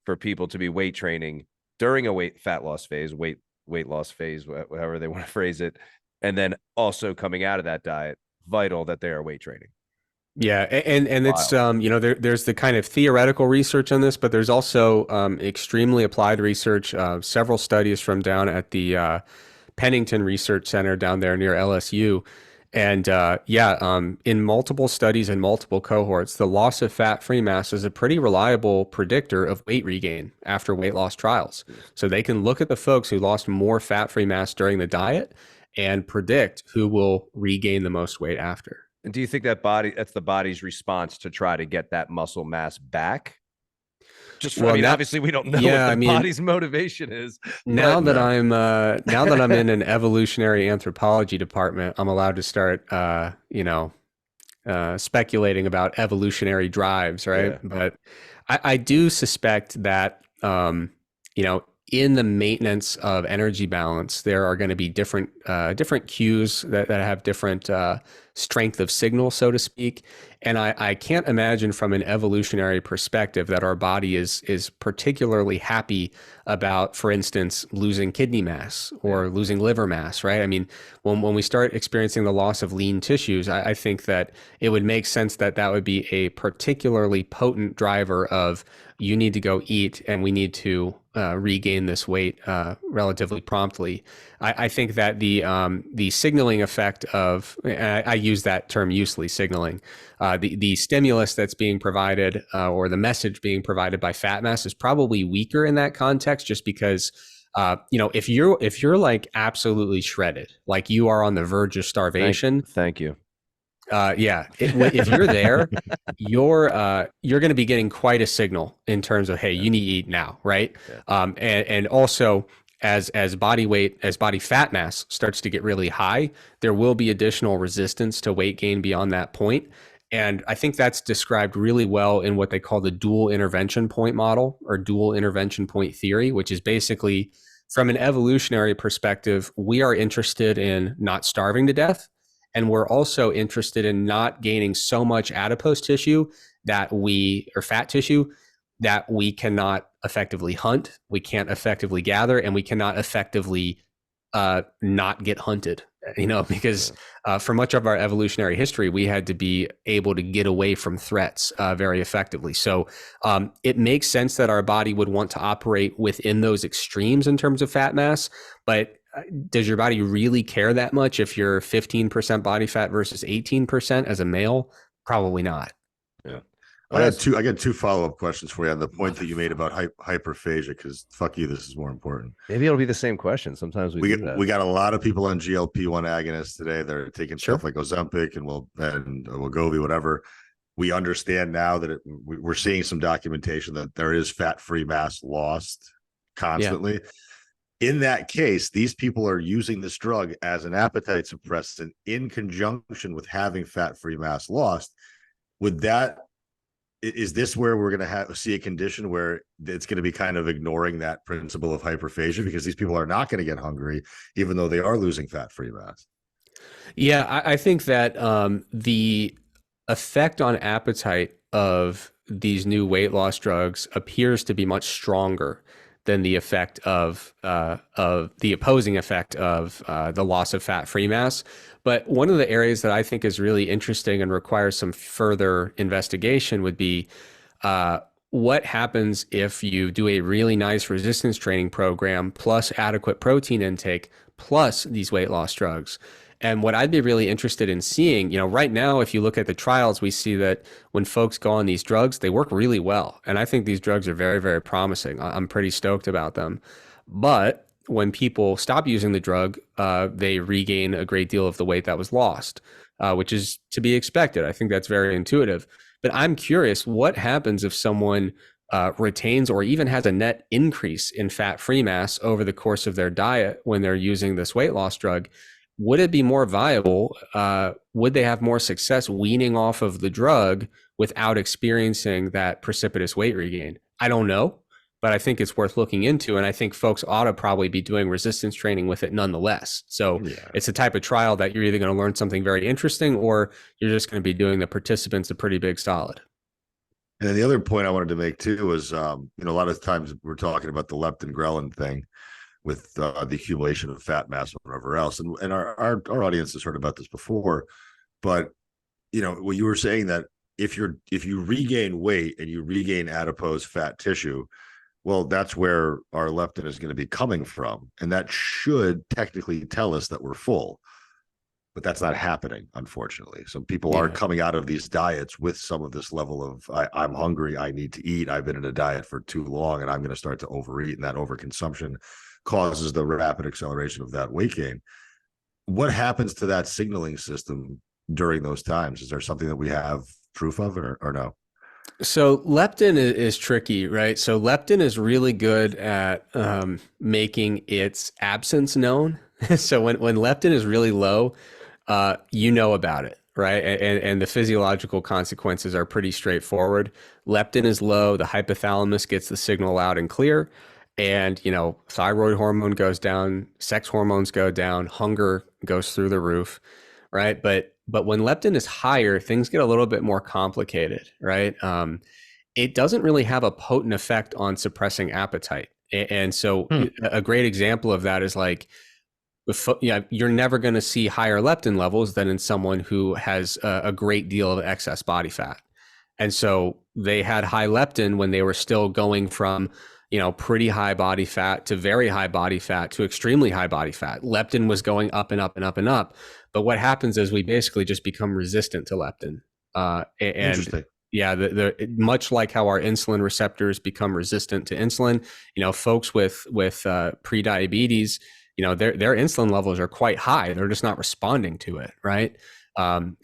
Speaker 1: for people to be weight training during a fat loss phase, weight loss phase, however they want to phrase it. And then also coming out of that diet, vital that they are weight training.
Speaker 3: Yeah. And it's, there's the kind of theoretical research on this, but there's also extremely applied research, several studies from down at the Pennington Research Center down there near LSU. And in multiple studies and multiple cohorts, the loss of fat-free mass is a pretty reliable predictor of weight regain after weight loss trials. So they can look at the folks who lost more fat-free mass during the diet and predict who will regain the most weight after.
Speaker 1: And do you think that's the body's response to try to get that muscle mass back? Obviously we don't know what the body's motivation is.
Speaker 3: Now that I'm in an evolutionary anthropology department, I'm allowed to start, speculating about evolutionary drives, right? Yeah. But I do suspect that, in the maintenance of energy balance, there are going to be different cues that have different strength of signal, so to speak. And I can't imagine from an evolutionary perspective that our body is particularly happy about, for instance, losing kidney mass or losing liver mass, right? I mean, when we start experiencing the loss of lean tissues, I think that it would make sense that would be a particularly potent driver of you need to go eat and we need to regain this weight relatively promptly. I think that the signaling effect of, I use that term loosely, signaling, the stimulus that's being provided or the message being provided by fat mass is probably weaker in that context, just because if you're like absolutely shredded, like you are on the verge of starvation.
Speaker 1: Thank you.
Speaker 3: If you're there, you're going to be getting quite a signal in terms of, hey, you need to eat now, right? Yeah. And also as body fat mass starts to get really high, there will be additional resistance to weight gain beyond that point. And I think that's described really well in what they call the dual intervention point model or dual intervention point theory, which is basically, from an evolutionary perspective, we are interested in not starving to death. And we're also interested in not gaining so much adipose tissue or fat tissue that we cannot effectively hunt, we can't effectively gather, and we cannot effectively not get hunted. because for much of our evolutionary history, we had to be able to get away from threats very effectively. So it makes sense that our body would want to operate within those extremes in terms of fat mass. But does your body really care that much if you're 15% body fat versus 18% as a male? Probably not.
Speaker 2: Yeah. I got two follow-up questions for you on the point that you made about hyperphagia, because fuck you, this is more important.
Speaker 1: Maybe it'll be the same question. Sometimes we
Speaker 2: we got a lot of people on GLP-1 agonists today. They're taking stuff like Ozempic and Wegovy, whatever. We understand now that we're seeing some documentation that there is fat-free mass lost constantly. Yeah. In that case, these people are using this drug as an appetite suppressant in conjunction with having fat-free mass lost. Is this where we're going to see a condition where it's going to be kind of ignoring that principle of hyperphagia, because these people are not going to get hungry, even though they are losing fat-free mass?
Speaker 3: Yeah, I think that the effect on appetite of these new weight loss drugs appears to be much stronger than the effect of the opposing effect of the loss of fat-free mass. But one of the areas that I think is really interesting and requires some further investigation would be what happens if you do a really nice resistance training program plus adequate protein intake plus these weight loss drugs. And what I'd be really interested in seeing, right now, if you look at the trials, we see that when folks go on these drugs, they work really well. And I think these drugs are very, very promising. I'm pretty stoked about them. But when people stop using the drug, they regain a great deal of the weight that was lost, which is to be expected. I think that's very intuitive. But I'm curious, what happens if someone retains or even has a net increase in fat-free mass over the course of their diet when they're using this weight loss drug? Would it be more viable? Would they have more success weaning off of the drug without experiencing that precipitous weight regain? I don't know, but I think it's worth looking into. And I think folks ought to probably be doing resistance training with it nonetheless. So It's a type of trial that you're either going to learn something very interesting or you're just going to be doing the participants a pretty big solid.
Speaker 2: And then the other point I wanted to make too was, a lot of times we're talking about the leptin ghrelin thing with the accumulation of fat mass or whatever else. And our audience has heard about this before, but what you were saying, that if you regain weight and you regain adipose fat tissue, well, that's where our leptin is going to be coming from. And that should technically tell us that we're full, but that's not happening, unfortunately. So people are coming out of these diets with some of this level of, I'm hungry, I need to eat, I've been in a diet for too long, and I'm going to start to overeat, and that overconsumption causes the rapid acceleration of that weight gain. What happens to that signaling system during those times? Is there something that we have proof of or no?
Speaker 3: So leptin is tricky, right? So leptin is really good at making its absence known. So when leptin is really low, you know about it, right? And the physiological consequences are pretty straightforward. Leptin is low, the hypothalamus gets the signal loud and clear. And, thyroid hormone goes down, sex hormones go down, hunger goes through the roof, right? But when leptin is higher, things get a little bit more complicated, right? It doesn't really have a potent effect on suppressing appetite. And so a great example of that is like, you're never going to see higher leptin levels than in someone who has a great deal of excess body fat. And so they had high leptin when they were still going from pretty high body fat to very high body fat to extremely high body fat. Leptin was going up and up and up and up. But what happens is we basically just become resistant to leptin.
Speaker 2: Interesting.
Speaker 3: Yeah, much like how our insulin receptors become resistant to insulin, folks with pre-diabetes, their insulin levels are quite high. They're just not responding to it, right? In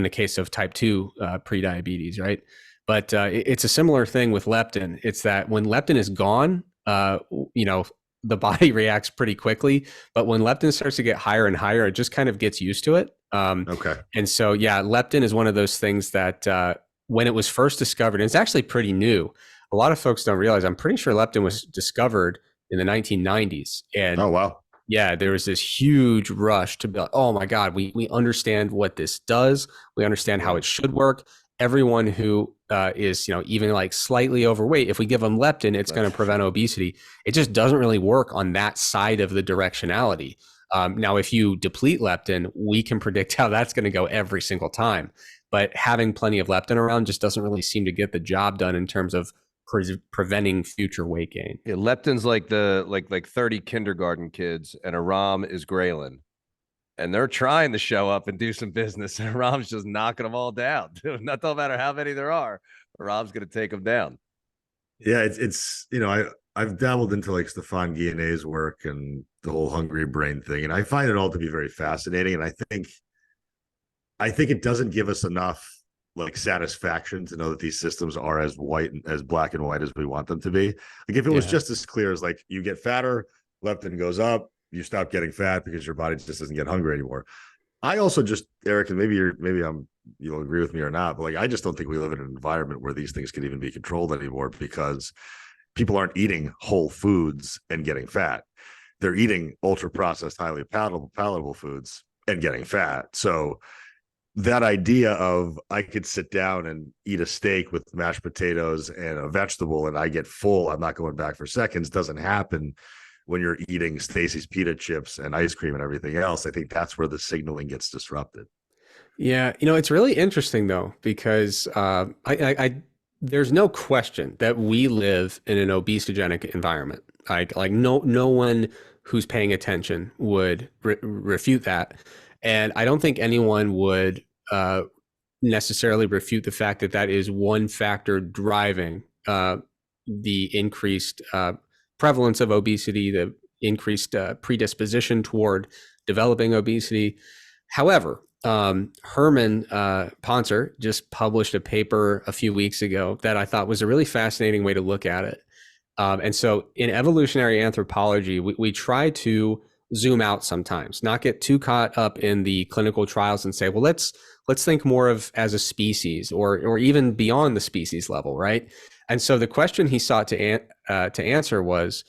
Speaker 3: the case of type 2 pre-diabetes, right? But it's a similar thing with leptin. It's that when leptin is gone, the body reacts pretty quickly. But when leptin starts to get higher and higher, it just kind of gets used to it.
Speaker 2: Okay.
Speaker 3: And so, leptin is one of those things that when it was first discovered, and it's actually pretty new. A lot of folks don't realize, I'm pretty sure leptin was discovered in the 1990s. And
Speaker 2: oh, wow.
Speaker 3: Yeah, there was this huge rush to be like, oh my God, we understand what this does. We understand how it should work. Everyone who is, even like slightly overweight, if we give them leptin, it's going to prevent obesity. It just doesn't really work on that side of the directionality. Now, if you deplete leptin, we can predict how that's going to go every single time. But having plenty of leptin around just doesn't really seem to get the job done in terms of preventing future weight gain.
Speaker 1: Yeah, leptin's like the like 30 kindergarten kids, and Aram is Graylin. And they're trying to show up and do some business, and Aram's just knocking them all down. Not no matter how many there are, Aram's going to take them down.
Speaker 2: Yeah, it's I've dabbled into like Stefan Guillenet's work and the whole hungry brain thing, and I find it all to be very fascinating. And I think it doesn't give us enough like satisfaction to know that these systems are as black and white as we want them to be. Like if it was just as clear as like you get fatter, leptin goes up, you stop getting fat because your body just doesn't get hungry anymore. I also just, Eric, and you'll agree with me or not, but like I just don't think we live in an environment where these things can even be controlled anymore, because people aren't eating whole foods and getting fat. They're eating ultra processed, highly palatable foods and getting fat. So that idea of I could sit down and eat a steak with mashed potatoes and a vegetable and I get full, I'm not going back for seconds, doesn't happen when you're eating Stacy's pita chips and ice cream and everything else. I think that's where the signaling gets disrupted.
Speaker 3: Yeah, it's really interesting though, because there's no question that we live in an obesogenic environment. Like no one who's paying attention would refute that, and I don't think anyone would necessarily refute the fact that that is one factor driving the increased prevalence of obesity, the increased predisposition toward developing obesity. However, Herman Poncer just published a paper a few weeks ago that I thought was a really fascinating way to look at it. And so in evolutionary anthropology, we try to zoom out sometimes, not get too caught up in the clinical trials and say, well, let's think more of as a species or even beyond the species level, right? And so the question he sought to answer was,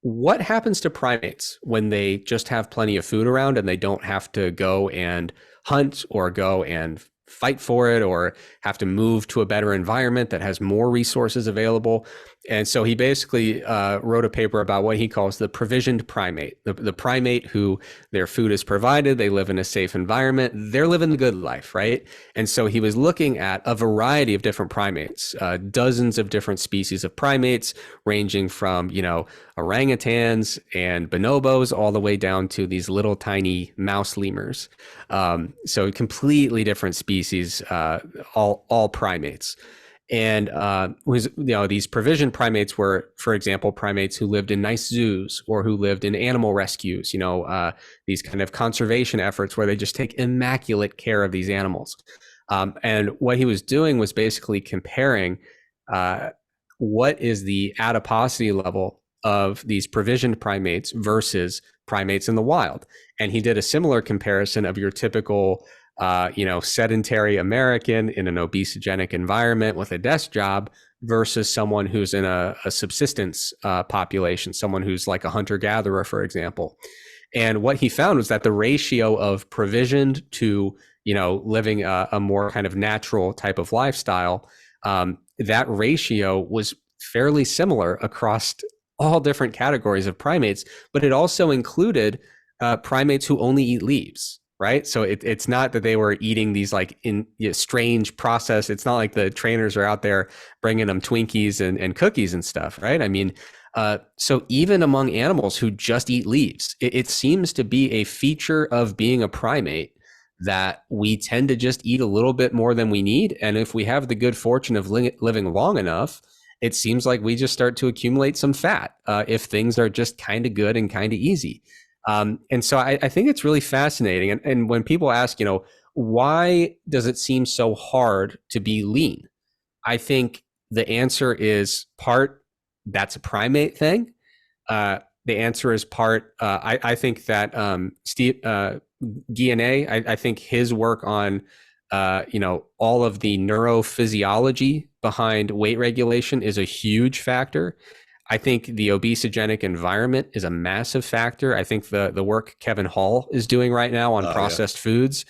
Speaker 3: what happens to primates when they just have plenty of food around and they don't have to go and hunt or go and fight for it or have to move to a better environment that has more resources available? And so he basically wrote a paper about what he calls the provisioned primate, the primate who their food is provided, they live in a safe environment, they're living the good life, right? And so he was looking at a variety of different primates, dozens of different species of primates, ranging from, orangutans and bonobos all the way down to these little tiny mouse lemurs. So completely different species, all primates. And these provision primates were, for example, primates who lived in nice zoos or who lived in animal rescues, these kind of conservation efforts where they just take immaculate care of these animals. And what he was doing was basically comparing what is the adiposity level of these provisioned primates versus primates in the wild. And he did a similar comparison of your typical sedentary American in an obesogenic environment with a desk job versus someone who's in a subsistence population, someone who's like a hunter-gatherer, for example. And what he found was that the ratio of provisioned to, living a more kind of natural type of lifestyle, that ratio was fairly similar across all different categories of primates, but it also included primates who only eat leaves. Right. So it's not that they were eating these like strange process. It's not like the trainers are out there bringing them Twinkies and cookies and stuff. Right. I mean, so even among animals who just eat leaves, it seems to be a feature of being a primate that we tend to just eat a little bit more than we need. And if we have the good fortune of living long enough, it seems like we just start to accumulate some fat if things are just kind of good and kind of easy. And so I think it's really fascinating. And when people ask, why does it seem so hard to be lean? I think the answer is part, that's a primate thing. The answer is part, I think that Steve Guillenet, I think his work on, all of the neurophysiology behind weight regulation is a huge factor. I think the obesogenic environment is a massive factor. I think the work Kevin Hall is doing right now on processed foods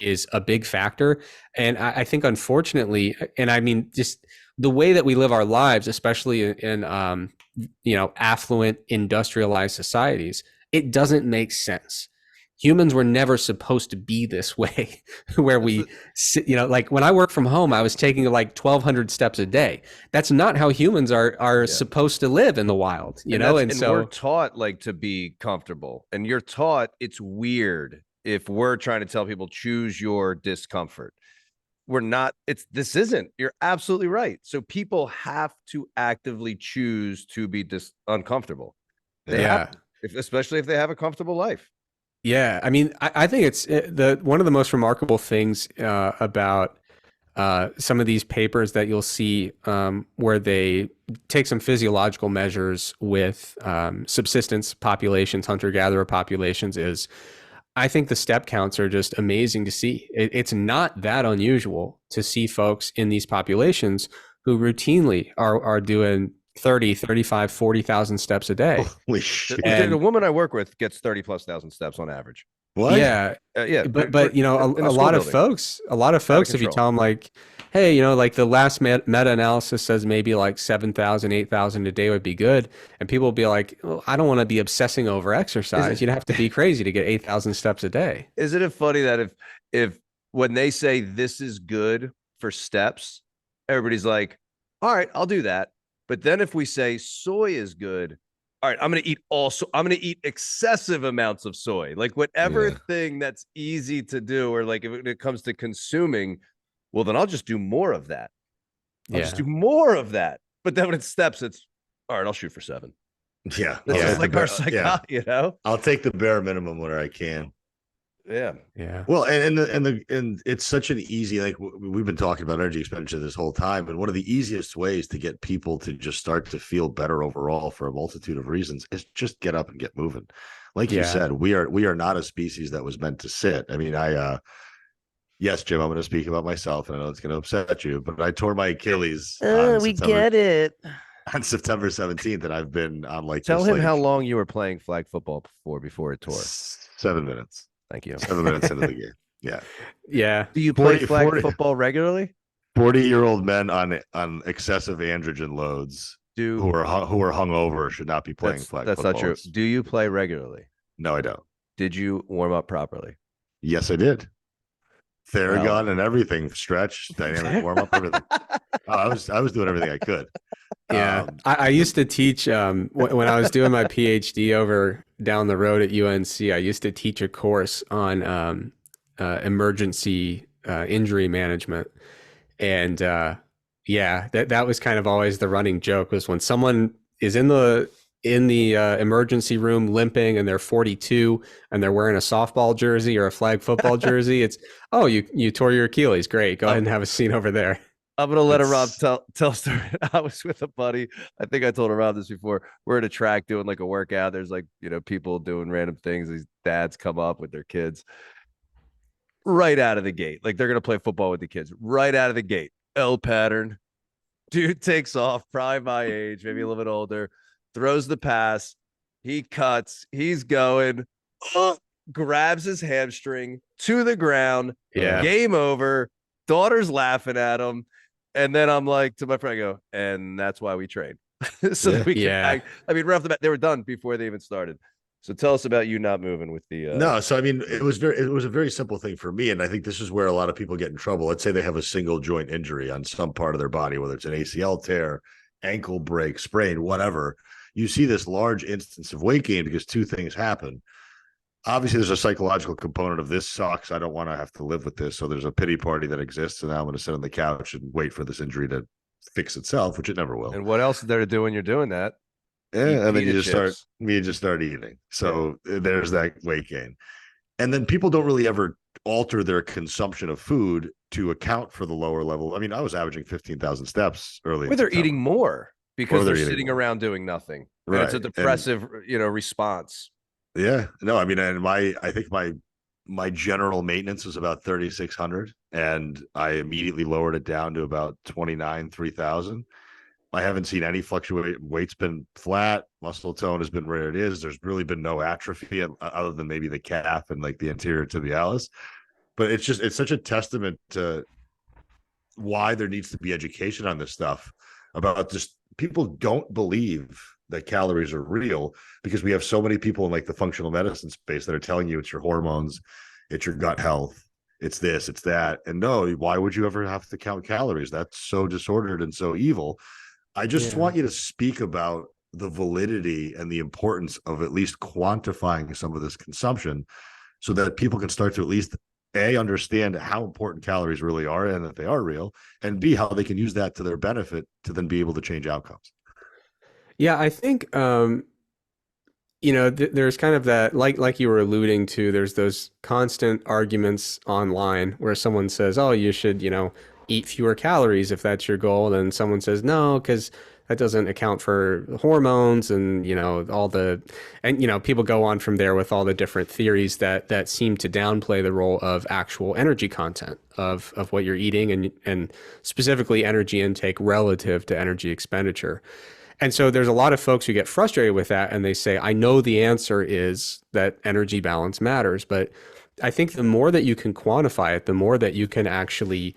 Speaker 3: is a big factor. And I think, unfortunately, and I mean, just the way that we live our lives, especially in affluent industrialized societies, it doesn't make sense. Humans were never supposed to be this way, where we, like when I work from home, I was taking like 1,200 steps a day. That's not how humans are supposed to live in the wild,
Speaker 1: and
Speaker 3: so
Speaker 1: we're taught like to be comfortable, and you're taught it's weird if we're trying to tell people choose your discomfort. We're not. This isn't. You're absolutely right. So people have to actively choose to be uncomfortable. They have, especially if they have a comfortable life.
Speaker 3: Yeah, I mean, I think it's one of the most remarkable things about some of these papers that you'll see where they take some physiological measures with subsistence populations, hunter-gatherer populations is, I think the step counts are just amazing to see. It's not that unusual to see folks in these populations who routinely are doing 30, 35, 40,000 steps a day.
Speaker 2: Holy shit.
Speaker 1: And the woman I work with gets 30,000+ steps on average.
Speaker 2: What?
Speaker 3: Yeah. But a lot of folks, if you tell them like, hey, like the last meta-analysis says maybe like 7,000, 8,000 a day would be good. And people will be like, well, I don't want to be obsessing over exercise. You'd have to be crazy to get 8,000 steps a day.
Speaker 1: Isn't it funny that if when they say this is good for steps, everybody's like, all right, I'll do that. But then if we say soy is good, all right, I'm going to eat excessive amounts of soy, like whatever thing that's easy to do, or like if it comes to consuming, well, then I'll just do more of that. I'll just do more of that. But then when it steps, it's all right, I'll shoot for 7.
Speaker 2: Yeah.
Speaker 1: That's like our psychology,
Speaker 2: I'll take the bare minimum where I can.
Speaker 3: Yeah.
Speaker 2: Well, and it's such an easy, like we've been talking about energy expenditure this whole time, and one of the easiest ways to get people to just start to feel better overall for a multitude of reasons is just get up and get moving. Like you said, we are not a species that was meant to sit. I mean, yes, Jim, I'm going to speak about myself, and I know it's going to upset you, but I tore my Achilles.
Speaker 1: Get it.
Speaker 2: On September 17th, and I've been on like.
Speaker 1: Tell him how long you were playing flag football before it tore.
Speaker 2: 7 minutes.
Speaker 1: Thank you.
Speaker 2: 7 minutes into the game. Yeah.
Speaker 3: Yeah.
Speaker 1: Do you play flag football regularly?
Speaker 2: 40-year-old men on excessive androgen loads who are hungover should not be playing flag football.
Speaker 1: That's not true. Do you play regularly?
Speaker 2: No, I don't.
Speaker 1: Did you warm up properly?
Speaker 2: Yes, I did. Theragun and everything, stretch, dynamic warm up, everything. I was doing everything I could.
Speaker 3: Yeah, I used to teach when I was doing my PhD over down the road at UNC. I used to teach a course on emergency injury management, and that was kind of always the running joke, was when someone is in the emergency room limping and they're 42 and they're wearing a softball jersey or a flag football jersey, it's, oh, you tore your Achilles, great, go ahead and have a scene over there.
Speaker 1: I'm going to let Aram tell a story. I was with a buddy. I think I told Aram this before. We're at a track doing like a workout. There's like, people doing random things. These dads come up with their kids right out of the gate. Like they're going to play football with the kids right out of the gate. L pattern. Dude takes off, probably my age, maybe a little bit older, throws the pass. He cuts. He's going, grabs his hamstring to the ground.
Speaker 3: Yeah.
Speaker 1: Game over. Daughter's laughing at him. And then I'm like to my friend, I go, and that's why we train. So that we can I mean, right off the bat, they were done before they even started. So tell us about you not moving with the
Speaker 2: No, so I mean, it was a very simple thing for me. And I think this is where a lot of people get in trouble. Let's say they have a single joint injury on some part of their body, whether it's an ACL tear, ankle break, sprain, whatever. You see this large instance of weight gain because two things happen. Obviously, there's a psychological component of this sucks. I don't want to have to live with this. So there's a pity party that exists. And now I'm going to sit on the couch and wait for this injury to fix itself, which it never will.
Speaker 1: And what else is there to do when you're doing that?
Speaker 2: Yeah, and then you just start eating. So there's that weight gain. And then people don't really ever alter their consumption of food to account for the lower level. I mean, I was averaging 15,000 steps early.
Speaker 1: Or they're eating more because they're sitting around doing nothing. Right. It's a depressive, response.
Speaker 2: Yeah. No, I mean, and I think my general maintenance was about 3,600, and I immediately lowered it down to about 3,000. I haven't seen any fluctuate. Weight's been flat. Muscle tone has been where it is. There's really been no atrophy other than maybe the calf and like the anterior tibialis. But it's such a testament to why there needs to be education on this stuff about just people don't believe that calories are real, because we have so many people in like the functional medicine space that are telling you it's your hormones, it's your gut health, it's this, it's that. And no, why would you ever have to count calories? That's so disordered and so evil. I just want you to speak about the validity and the importance of at least quantifying some of this consumption so that people can start to at least A, understand how important calories really are and that they are real, and B, how they can use that to their benefit to then be able to change outcomes.
Speaker 3: Yeah, I think there's kind of that, like you were alluding to, there's those constant arguments online where someone says, "Oh, you should, eat fewer calories if that's your goal," and someone says, "No, because that doesn't account for hormones," and people go on from there with all the different theories that seem to downplay the role of actual energy content of what you're eating and specifically energy intake relative to energy expenditure. And so there's a lot of folks who get frustrated with that, and they say, I know the answer is that energy balance matters, but I think the more that you can quantify it, the more that you can actually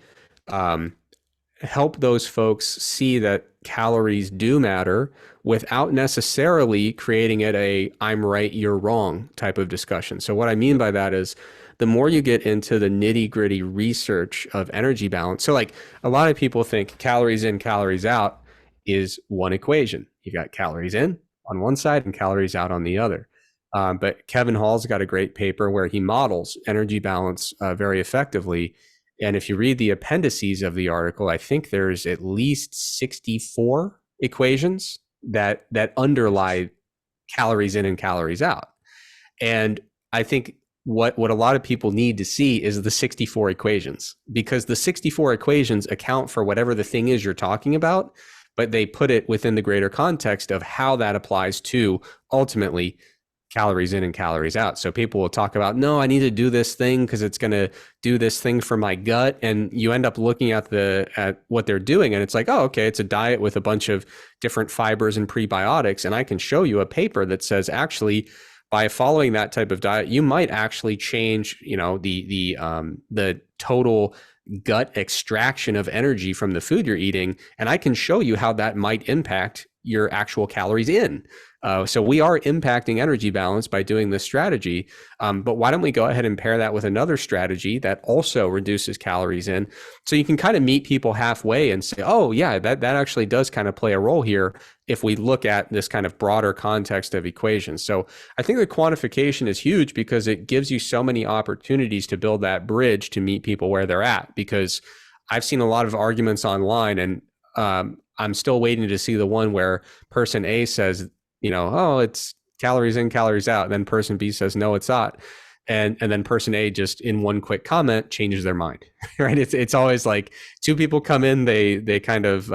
Speaker 3: help those folks see that calories do matter without necessarily creating it a I'm right, you're wrong type of discussion. So what I mean by that is the more you get into the nitty gritty research of energy balance. So like a lot of people think calories in, calories out is one equation. You got calories in on one side and calories out on the other. But Kevin Hall's got a great paper where he models energy balance very effectively. And if you read the appendices of the article, I think there's at least 64 equations that underlie calories in and calories out. And I think what a lot of people need to see is the 64 equations, because the 64 equations account for whatever the thing is you're talking about, but they put it within the greater context of how that applies to ultimately calories in and calories out. So people will talk about, no, I need to do this thing because it's going to do this thing for my gut. And you end up looking at what they're doing, and it's like, oh, okay, it's a diet with a bunch of different fibers and prebiotics. And I can show you a paper that says actually by following that type of diet, you might actually change, the total gut extraction of energy from the food you're eating. And I can show you how that might impact your actual calories in. So we are impacting energy balance by doing this strategy. But why don't we go ahead and pair that with another strategy that also reduces calories in? So you can kind of meet people halfway and say, oh yeah, that actually does kind of play a role here if we look at this kind of broader context of equations. So I think the quantification is huge because it gives you so many opportunities to build that bridge to meet people where they're at. Because I've seen a lot of arguments online, and I'm still waiting to see the one where person A says, oh, it's calories in, calories out. And then person B says, no, it's not. And then person A just in one quick comment changes their mind, right? It's always like two people come in, they kind of,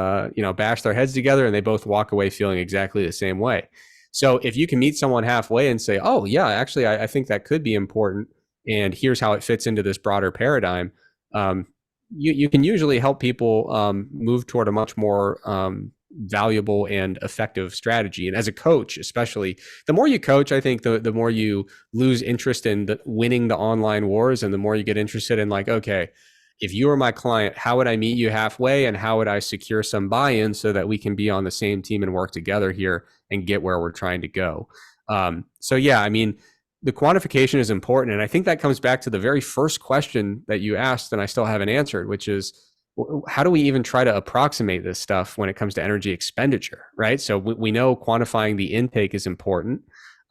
Speaker 3: bash their heads together and they both walk away feeling exactly the same way. So if you can meet someone halfway and say, oh yeah, actually, I think that could be important, and here's how it fits into this broader paradigm, you can usually help people move toward a much more valuable and effective strategy. And as a coach, especially, the more you coach, I think the more you lose interest in winning the online wars, and the more you get interested in like, okay, if you were my client, how would I meet you halfway, and how would I secure some buy-in so that we can be on the same team and work together here and get where we're trying to go. So yeah, I mean, the quantification is important. And I think that comes back to the very first question that you asked and I still haven't answered, which is, how do we even try to approximate this stuff when it comes to energy expenditure, right? So we know quantifying the intake is important.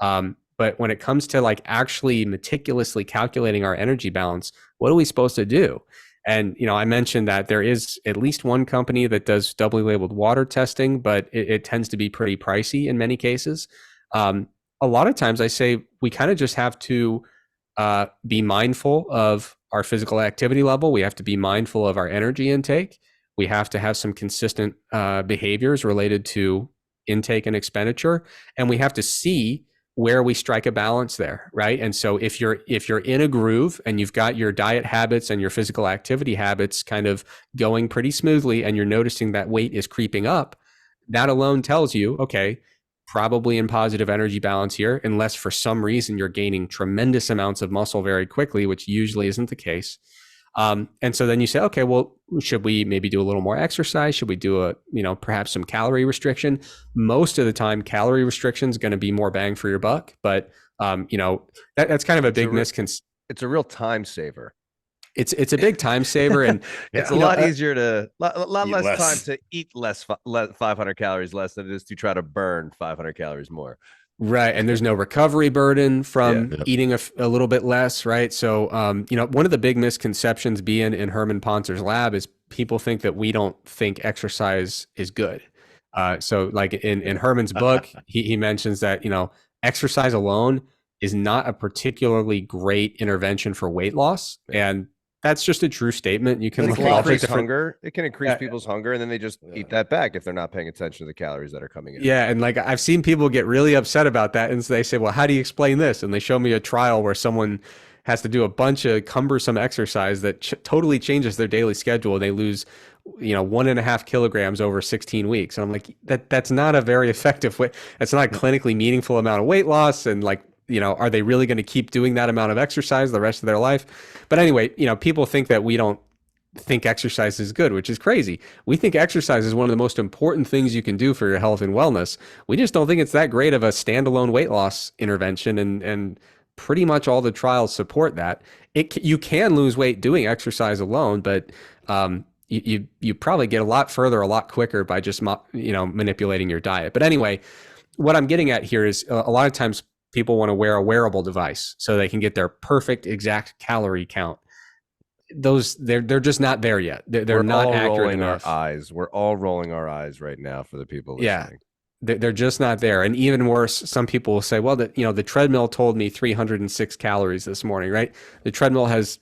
Speaker 3: But when it comes to like actually meticulously calculating our energy balance, what are we supposed to do? And, I mentioned that there is at least one company that does doubly labeled water testing, but it tends to be pretty pricey in many cases. A lot of times I say we kind of just have to be mindful of our physical activity level. We have to be mindful of our energy intake. We have to have some consistent behaviors related to intake and expenditure. And we have to see where we strike a balance there, right? And so if you're in a groove and you've got your diet habits and your physical activity habits kind of going pretty smoothly, and you're noticing that weight is creeping up, that alone tells you, okay, probably in positive energy balance here, unless for some reason you're gaining tremendous amounts of muscle very quickly, which usually isn't the case. And so then you say, okay, well, should we maybe do a little more exercise? Should we do perhaps some calorie restriction? Most of the time, calorie restriction is going to be more bang for your buck. But, that's kind of a big misconception.
Speaker 1: It's a real time saver.
Speaker 3: It's a big time saver, and
Speaker 1: it's a lot easier to lot less time to eat 500 calories less than it is to try to burn 500 calories more.
Speaker 3: Right. And there's no recovery burden from eating a little bit less. Right. So, one of the big misconceptions being in Herman Pontzer's lab is people think that we don't think exercise is good. So like in Herman's book, he mentions that, exercise alone is not a particularly great intervention for weight loss. And that's just a true statement. You can
Speaker 1: increase hunger. It can increase people's hunger, and then they just eat that back if they're not paying attention to the calories that are coming in.
Speaker 3: Yeah, and like I've seen people get really upset about that, and so they say, "Well, how do you explain this?" And they show me a trial where someone has to do a bunch of cumbersome exercise that totally changes their daily schedule, and they lose, 1.5 kilograms over 16 weeks. And I'm like, that's not a very effective way. That's not a clinically meaningful amount of weight loss, and like, are they really going to keep doing that amount of exercise the rest of their life? But anyway, people think that we don't think exercise is good, which is crazy. We think exercise is one of the most important things you can do for your health and wellness. We just don't think it's that great of a standalone weight loss intervention, and pretty much all the trials support that. You can lose weight doing exercise alone, but you probably get a lot further a lot quicker by just manipulating your diet. But anyway, what I'm getting at here is a lot of times people want to wear a wearable device so they can get their perfect exact calorie count. They're just not there yet. They're not accurate enough.
Speaker 1: We're all rolling our eyes right now for the people listening.
Speaker 3: Yeah, they're just not there. And even worse, some people will say, well, the treadmill told me 306 calories this morning, right? The treadmill has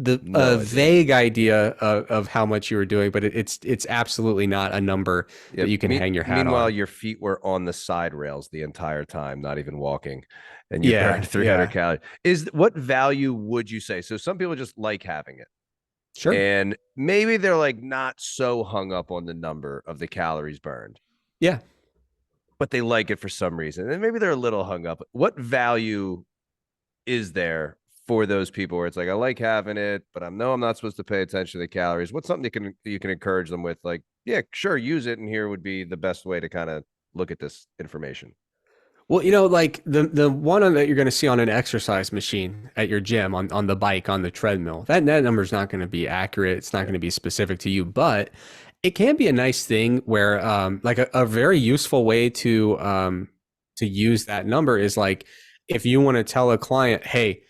Speaker 3: a vague idea of how much you were doing, but it's absolutely not a number that you can hang your hat on.
Speaker 1: Meanwhile, your feet were on the side rails the entire time, not even walking, and you burned 300 calories. What value would you say? So some people just like having it.
Speaker 3: Sure.
Speaker 1: And maybe they're like not so hung up on the number of the calories burned.
Speaker 3: Yeah.
Speaker 1: But they like it for some reason. And maybe they're a little hung up. What value is there for those people where it's like, I like having it, but I know I'm not supposed to pay attention to the calories? What's something you can encourage them with? Like, yeah, sure, use it. And here would be the best way to kind of look at this information.
Speaker 3: Well, like the one that you're going to see on an exercise machine at your gym, on the bike, on the treadmill, that number is not going to be accurate. It's not going to be specific to you, but it can be a nice thing where, like a very useful way to use that number is like, if you want to tell a client, hey,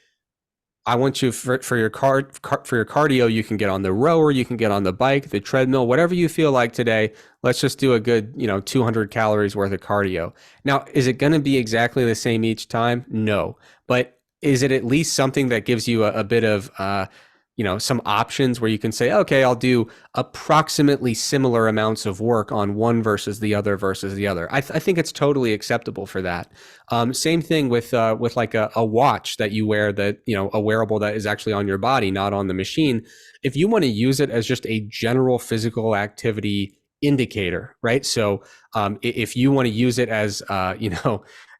Speaker 3: I want you for your cardio, you can get on the rower, you can get on the bike, the treadmill, whatever you feel like today. Let's just do a good, 200 calories worth of cardio. Now, is it going to be exactly the same each time? No. But is it at least something that gives you a bit of, some options where you can say, okay, I'll do approximately similar amounts of work on one versus the other. I think it's totally acceptable for that. Same thing with like a watch that you wear, that, a wearable that is actually on your body, not on the machine. If you want to use it as just a general physical activity indicator, right? So if you want to use it as,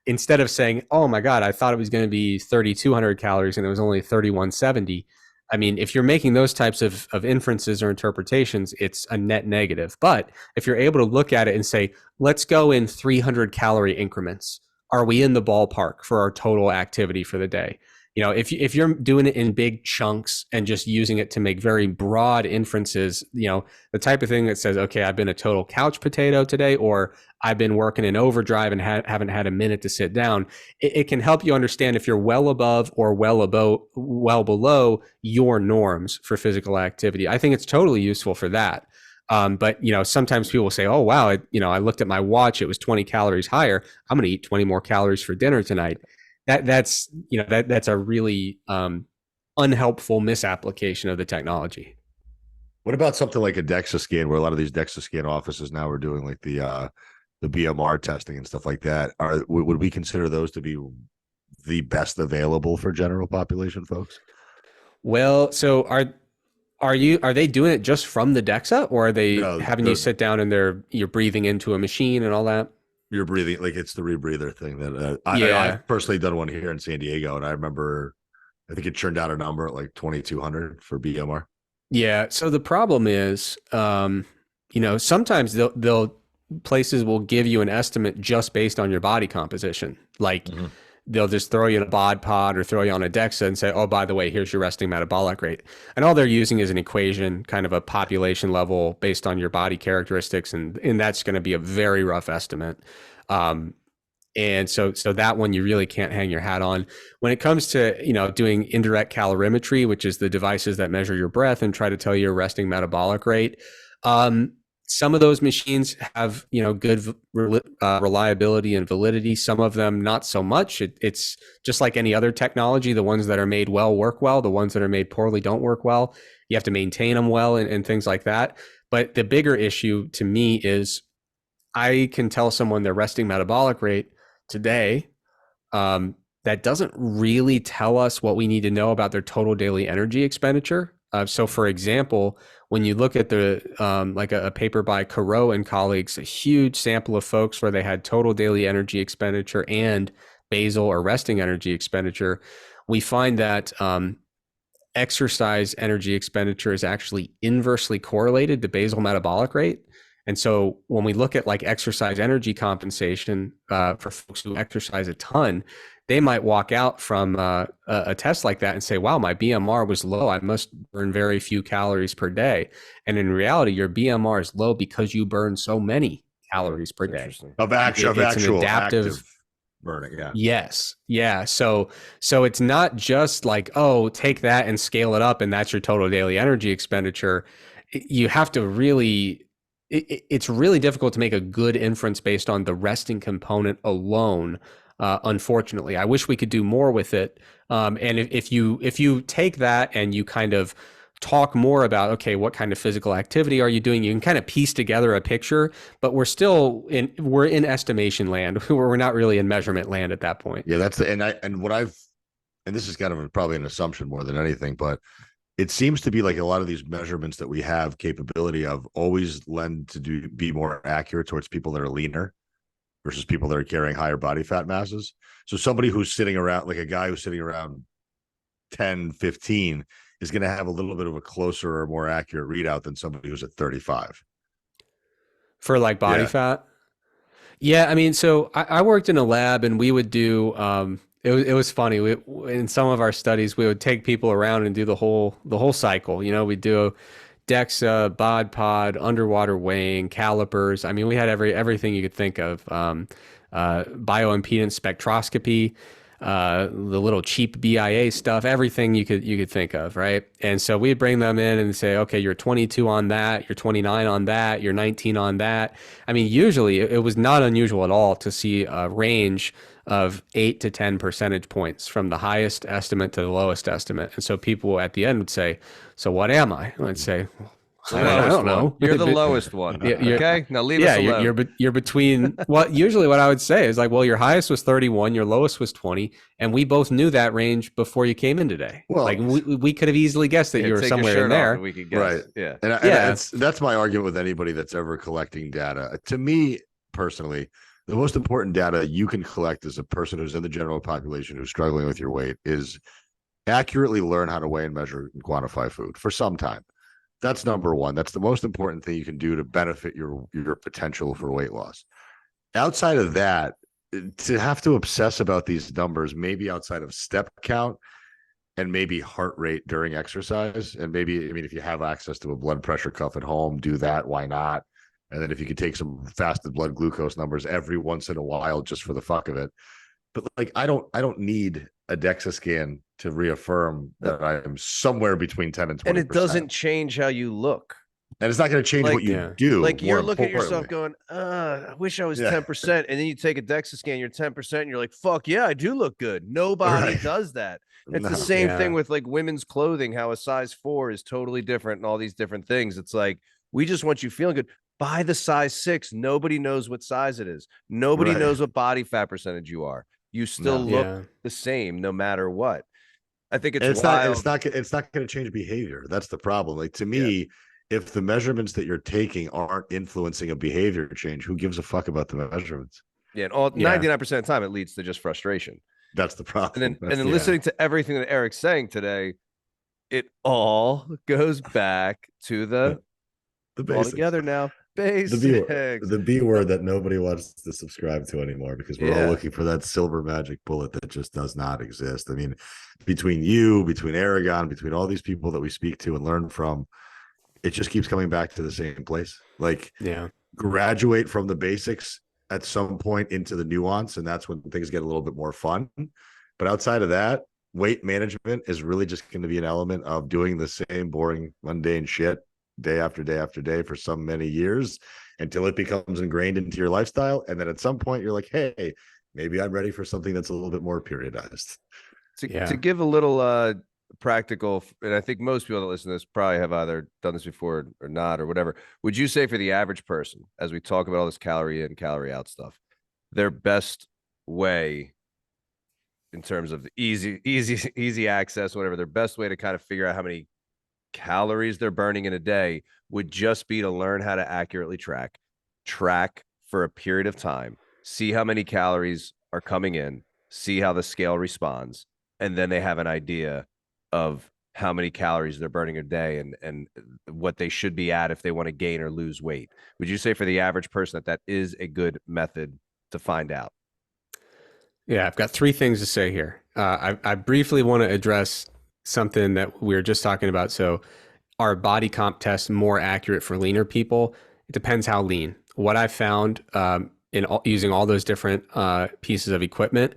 Speaker 3: instead of saying, oh my God, I thought it was going to be 3,200 calories and it was only 3,170. I mean, if you're making those types of inferences or interpretations, it's a net negative. But if you're able to look at it and say, let's go in 300 calorie increments, are we in the ballpark for our total activity for the day? If you're doing it in big chunks and just using it to make very broad inferences, the type of thing that says, okay, I've been a total couch potato today, or I've been working in overdrive and haven't had a minute to sit down. It can help you understand if you're well above or well below your norms for physical activity. I think it's totally useful for that. But sometimes people will say, oh, wow, I looked at my watch, it was 20 calories higher. I'm going to eat 20 more calories for dinner tonight. That's a really unhelpful misapplication of the technology.
Speaker 2: What about something like a DEXA scan, where a lot of these DEXA scan offices now are doing like the BMR testing and stuff like that? Would we consider those to be the best available for general population folks?
Speaker 3: Well, so are they doing it just from the DEXA, or are they having you sit down and you're breathing into a machine and all that?
Speaker 2: You're breathing, like it's the rebreather thing that I've personally done one here in San Diego, and I remember I think it churned out a number at like 2,200 for BMR.
Speaker 3: Yeah. So the problem is, sometimes they'll places will give you an estimate just based on your body composition. Like they'll just throw you in a bod pod or throw you on a DEXA and say, oh, by the way, here's your resting metabolic rate. And all they're using is an equation, kind of a population level based on your body characteristics. And that's going to be a very rough estimate. And so that one you really can't hang your hat on. When it comes to, doing indirect calorimetry, which is the devices that measure your breath and try to tell you your resting metabolic rate, some of those machines have, good reliability and validity. Some of them not so much. It's just like any other technology. The ones that are made well work well. The ones that are made poorly don't work well. You have to maintain them well and things like that. But the bigger issue to me is I can tell someone their resting metabolic rate today. That doesn't really tell us what we need to know about their total daily energy expenditure. So for example, when you look at the like a paper by Carreau and colleagues, a huge sample of folks where they had total daily energy expenditure and basal or resting energy expenditure, we find that exercise energy expenditure is actually inversely correlated to basal metabolic rate. And so when we look at like exercise energy compensation for folks who exercise a ton, they might walk out from a test like that and say, wow, my BMR was low. I must burn very few calories per day. And in reality, your BMR is low because you burn so many calories per day.
Speaker 2: Of actual active burning. Yeah.
Speaker 3: Yes. Yeah. So it's not just like, oh, take that and scale it up and that's your total daily energy expenditure. You have to really, it's really difficult to make a good inference based on the resting component alone. Unfortunately, I wish we could do more with it. And if you take that and you kind of talk more about, okay, what kind of physical activity are you doing? You can kind of piece together a picture, but we're in estimation land. We're not really in measurement land at that point.
Speaker 2: Yeah, and this is kind of probably an assumption more than anything, but it seems to be like a lot of these measurements that we have capability of always lend to be more accurate towards people that are leaner versus people that are carrying higher body fat masses. So somebody who's sitting around, like a guy who's sitting around 10, 15 is going to have a little bit of a closer or more accurate readout than somebody who's at 35.
Speaker 3: For like body fat? Yeah, I mean, so I worked in a lab and we would do, it was funny. In some of our studies, we would take people around and do the whole cycle. We'd do DEXA, bod pod, underwater weighing, calipers. I mean, we had everything you could think of. Bioimpedance spectroscopy, the little cheap BIA stuff, everything you could think of, right? And so we'd bring them in and say, okay, you're 22 on that, you're 29 on that, you're 19 on that. I mean, usually it was not unusual at all to see a range of 8 to 10 percentage points from the highest estimate to the lowest estimate. And so people at the end would say, so what am I? And I'd say, I don't know.
Speaker 1: You're the lowest one. Okay. Now leave us alone.
Speaker 3: You're between usually what I would say is like, well, your highest was 31, your lowest was 20. And we both knew that range before you came in today. Well, like we could have easily guessed that you were somewhere in there.
Speaker 1: We could guess.
Speaker 2: Right.
Speaker 1: Yeah.
Speaker 2: And that's my argument with anybody that's ever collecting data. To me personally, the most important data you can collect as a person who's in the general population who's struggling with your weight is accurately learn how to weigh and measure and quantify food for some time. That's number one. That's the most important thing you can do to benefit your potential for weight loss. Outside of that, to have to obsess about these numbers, maybe outside of step count and maybe heart rate during exercise, and maybe, I mean, if you have access to a blood pressure cuff at home, do that. Why not? And then if you could take some fasted blood glucose numbers every once in a while just for the fuck of it. But like, I don't need a DEXA scan to reaffirm that I am somewhere between 10 and 20%.
Speaker 1: And it doesn't change how you look.
Speaker 2: And it's not going to change what you do.
Speaker 1: Like you're looking at yourself going, I wish I was 10%. And then you take a DEXA scan, you're 10%. And you're like, fuck yeah, I do look good. Nobody does that. It's the same thing with like women's clothing, how a size 4 is totally different and all these different things. It's like, we just want you feeling good. Buy the size 6. Nobody knows what size it is. Nobody knows what body fat percentage you are. You still look the same no matter what. I think it's wild.
Speaker 2: It's not going to change behavior. That's the problem. Like to me, if the measurements that you're taking aren't influencing a behavior change, who gives a fuck about the measurements?
Speaker 1: Yeah, and 99% of the time it leads to just frustration.
Speaker 2: That's the problem.
Speaker 1: And then listening to everything that Eric's saying today, it all goes back to the all
Speaker 2: basics.
Speaker 1: together now.
Speaker 2: The
Speaker 1: Basics.
Speaker 2: B word that nobody wants to subscribe to anymore because we're all
Speaker 1: Yeah.
Speaker 2: looking for that silver magic bullet that just does not exist. I mean, between you, between Aragon, between all these people that we speak to and learn from, it just keeps coming back to the same place. Like,
Speaker 3: Yeah.
Speaker 2: graduate from the basics at some point into the nuance, and that's when things get a little bit more fun. But outside of that, weight management is really just going to be an element of doing the same boring, mundane shit day after day after day for so many years until it becomes ingrained into your lifestyle. And then at some point you're like, hey, maybe I'm ready for something that's a little bit more periodized.
Speaker 1: To give a little practical, and I think most people that listen to this probably have either done this before or not or whatever. Would you say for the average person, as we talk about all this calorie in, calorie out stuff, their best way in terms of easy access, whatever, their best way to kind of figure out how many calories they're burning in a day would just be to learn how to accurately track for a period of time, see how many calories are coming in, see how the scale responds, and then they have an idea of how many calories they're burning a day and what they should be at if they want to gain or lose weight. Would you say for the average person that is a good method to find out?
Speaker 3: Yeah, I've got three things to say here. I briefly want to address something that we were just talking about. So, are body comp tests more accurate for leaner people? It depends how lean. What I found using all those different pieces of equipment,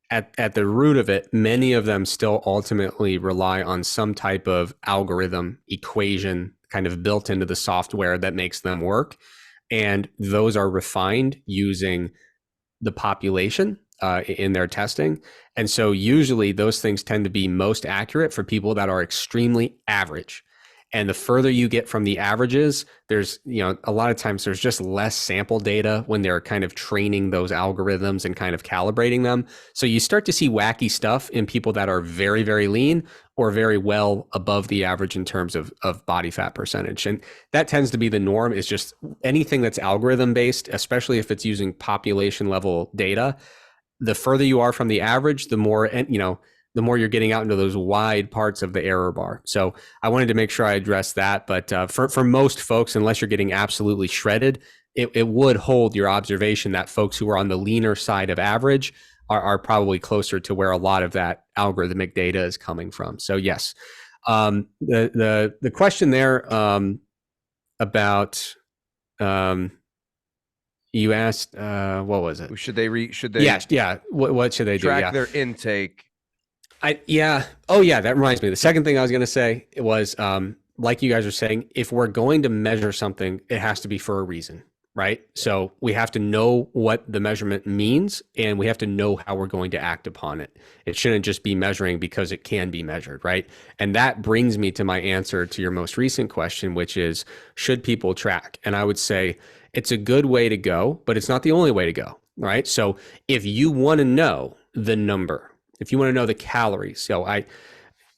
Speaker 3: at the root of it, many of them still ultimately rely on some type of algorithm equation kind of built into the software that makes them work. And those are refined using the population in their testing. And so usually those things tend to be most accurate for people that are extremely average. And the further you get from the averages, there's, a lot of times there's just less sample data when they're kind of training those algorithms and kind of calibrating them. So you start to see wacky stuff in people that are very, very lean or very well above the average in terms of body fat percentage. And that tends to be the norm, is just anything that's algorithm based, especially if it's using population level data. The further you are from the average, the more, the more you're getting out into those wide parts of the error bar. So I wanted to make sure I addressed that. But for most folks, unless you're getting absolutely shredded, it would hold your observation that folks who are on the leaner side of average are probably closer to where a lot of that algorithmic data is coming from. So yes, the question there about you asked, what was it?
Speaker 1: Should they
Speaker 3: yeah. What should they
Speaker 1: track
Speaker 3: do? Yeah.
Speaker 1: their intake?
Speaker 3: Oh yeah, that reminds me. The second thing I was going to say was, like you guys are saying, if we're going to measure something, it has to be for a reason, right? So we have to know what the measurement means, and we have to know how we're going to act upon it. It shouldn't just be measuring because it can be measured, right? And that brings me to my answer to your most recent question, which is, should people track? And I would say it's a good way to go, but it's not the only way to go, right? So if you want to know the number, if you want to know the calories, so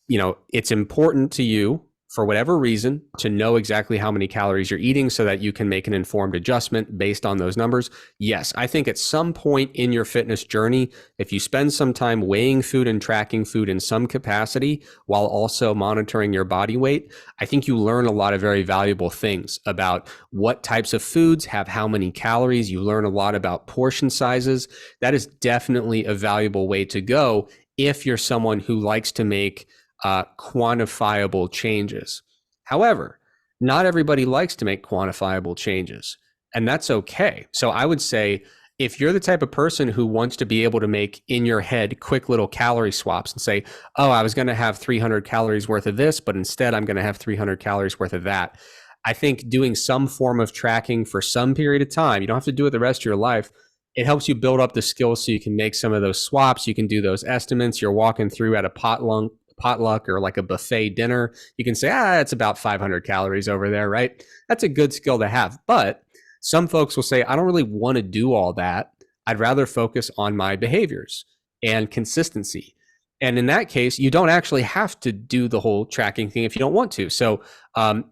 Speaker 3: it's important to you for whatever reason to know exactly how many calories you're eating so that you can make an informed adjustment based on those numbers. Yes, I think at some point in your fitness journey, if you spend some time weighing food and tracking food in some capacity while also monitoring your body weight, I think you learn a lot of very valuable things about what types of foods have how many calories. You learn a lot about portion sizes. That is definitely a valuable way to go if you're someone who likes to make quantifiable changes. However, not everybody likes to make quantifiable changes, and that's okay. So I would say, if you're the type of person who wants to be able to make in your head quick little calorie swaps and say, oh, I was going to have 300 calories worth of this, but instead I'm going to have 300 calories worth of that. I think doing some form of tracking for some period of time, you don't have to do it the rest of your life. It helps you build up the skills so you can make some of those swaps. You can do those estimates. You're walking through at a potluck or like a buffet dinner. You can say, it's about 500 calories over there, right? That's a good skill to have. But some folks will say, I don't really want to do all that. I'd rather focus on my behaviors and consistency. And in that case, you don't actually have to do the whole tracking thing if you don't want to. So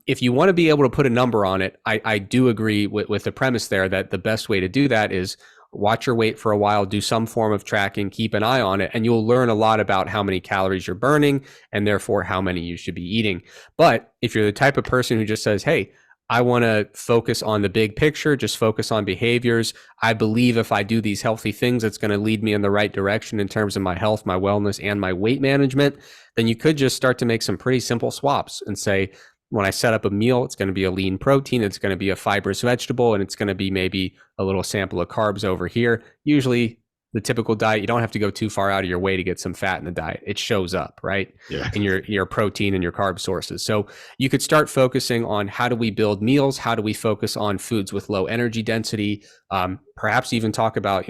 Speaker 3: if you want to be able to put a number on it, I do agree with the premise there that the best way to do that is watch your weight for a while, do some form of tracking, keep an eye on it, and you'll learn a lot about how many calories you're burning and therefore how many you should be eating. But if you're the type of person who just says, hey, I want to focus on the big picture, just focus on behaviors. I believe if I do these healthy things, it's going to lead me in the right direction in terms of my health, my wellness, and my weight management. Then you could just start to make some pretty simple swaps and say, when I set up a meal, it's going to be a lean protein, it's going to be a fibrous vegetable, and it's going to be maybe a little sample of carbs over here. Usually the typical diet, you don't have to go too far out of your way to get some fat in the diet. It shows up, right?
Speaker 2: Yeah.
Speaker 3: In your protein and your carb sources. So you could start focusing on how do we build meals? How do we focus on foods with low energy density? Perhaps even talk about,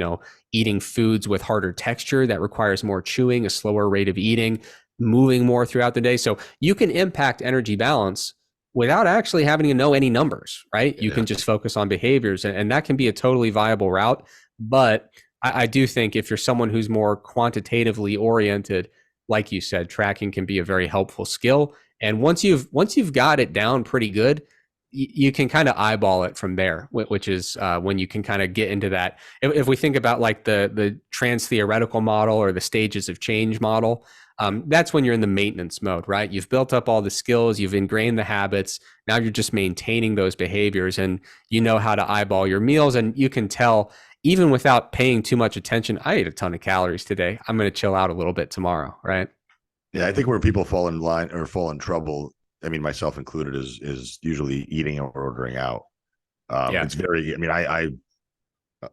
Speaker 3: eating foods with harder texture that requires more chewing, a slower rate of eating, moving more throughout the day. So you can impact energy balance without actually having to know any numbers, right? You can just focus on behaviors, and that can be a totally viable route. But I do think if you're someone who's more quantitatively oriented, like you said, tracking can be a very helpful skill. And once you've got it down pretty good, you can kind of eyeball it from there, which is when you can kind of get into that. If we think about like the trans theoretical model or the stages of change model, that's when you're in the maintenance mode, right? You've built up all the skills, you've ingrained the habits. Now you're just maintaining those behaviors, and you know how to eyeball your meals, and you can tell even without paying too much attention, I ate a ton of calories today. I'm going to chill out a little bit tomorrow, right?
Speaker 2: Yeah, I think where people fall in line or fall in trouble, I mean, myself included, is usually eating or ordering out. It's very, I mean, I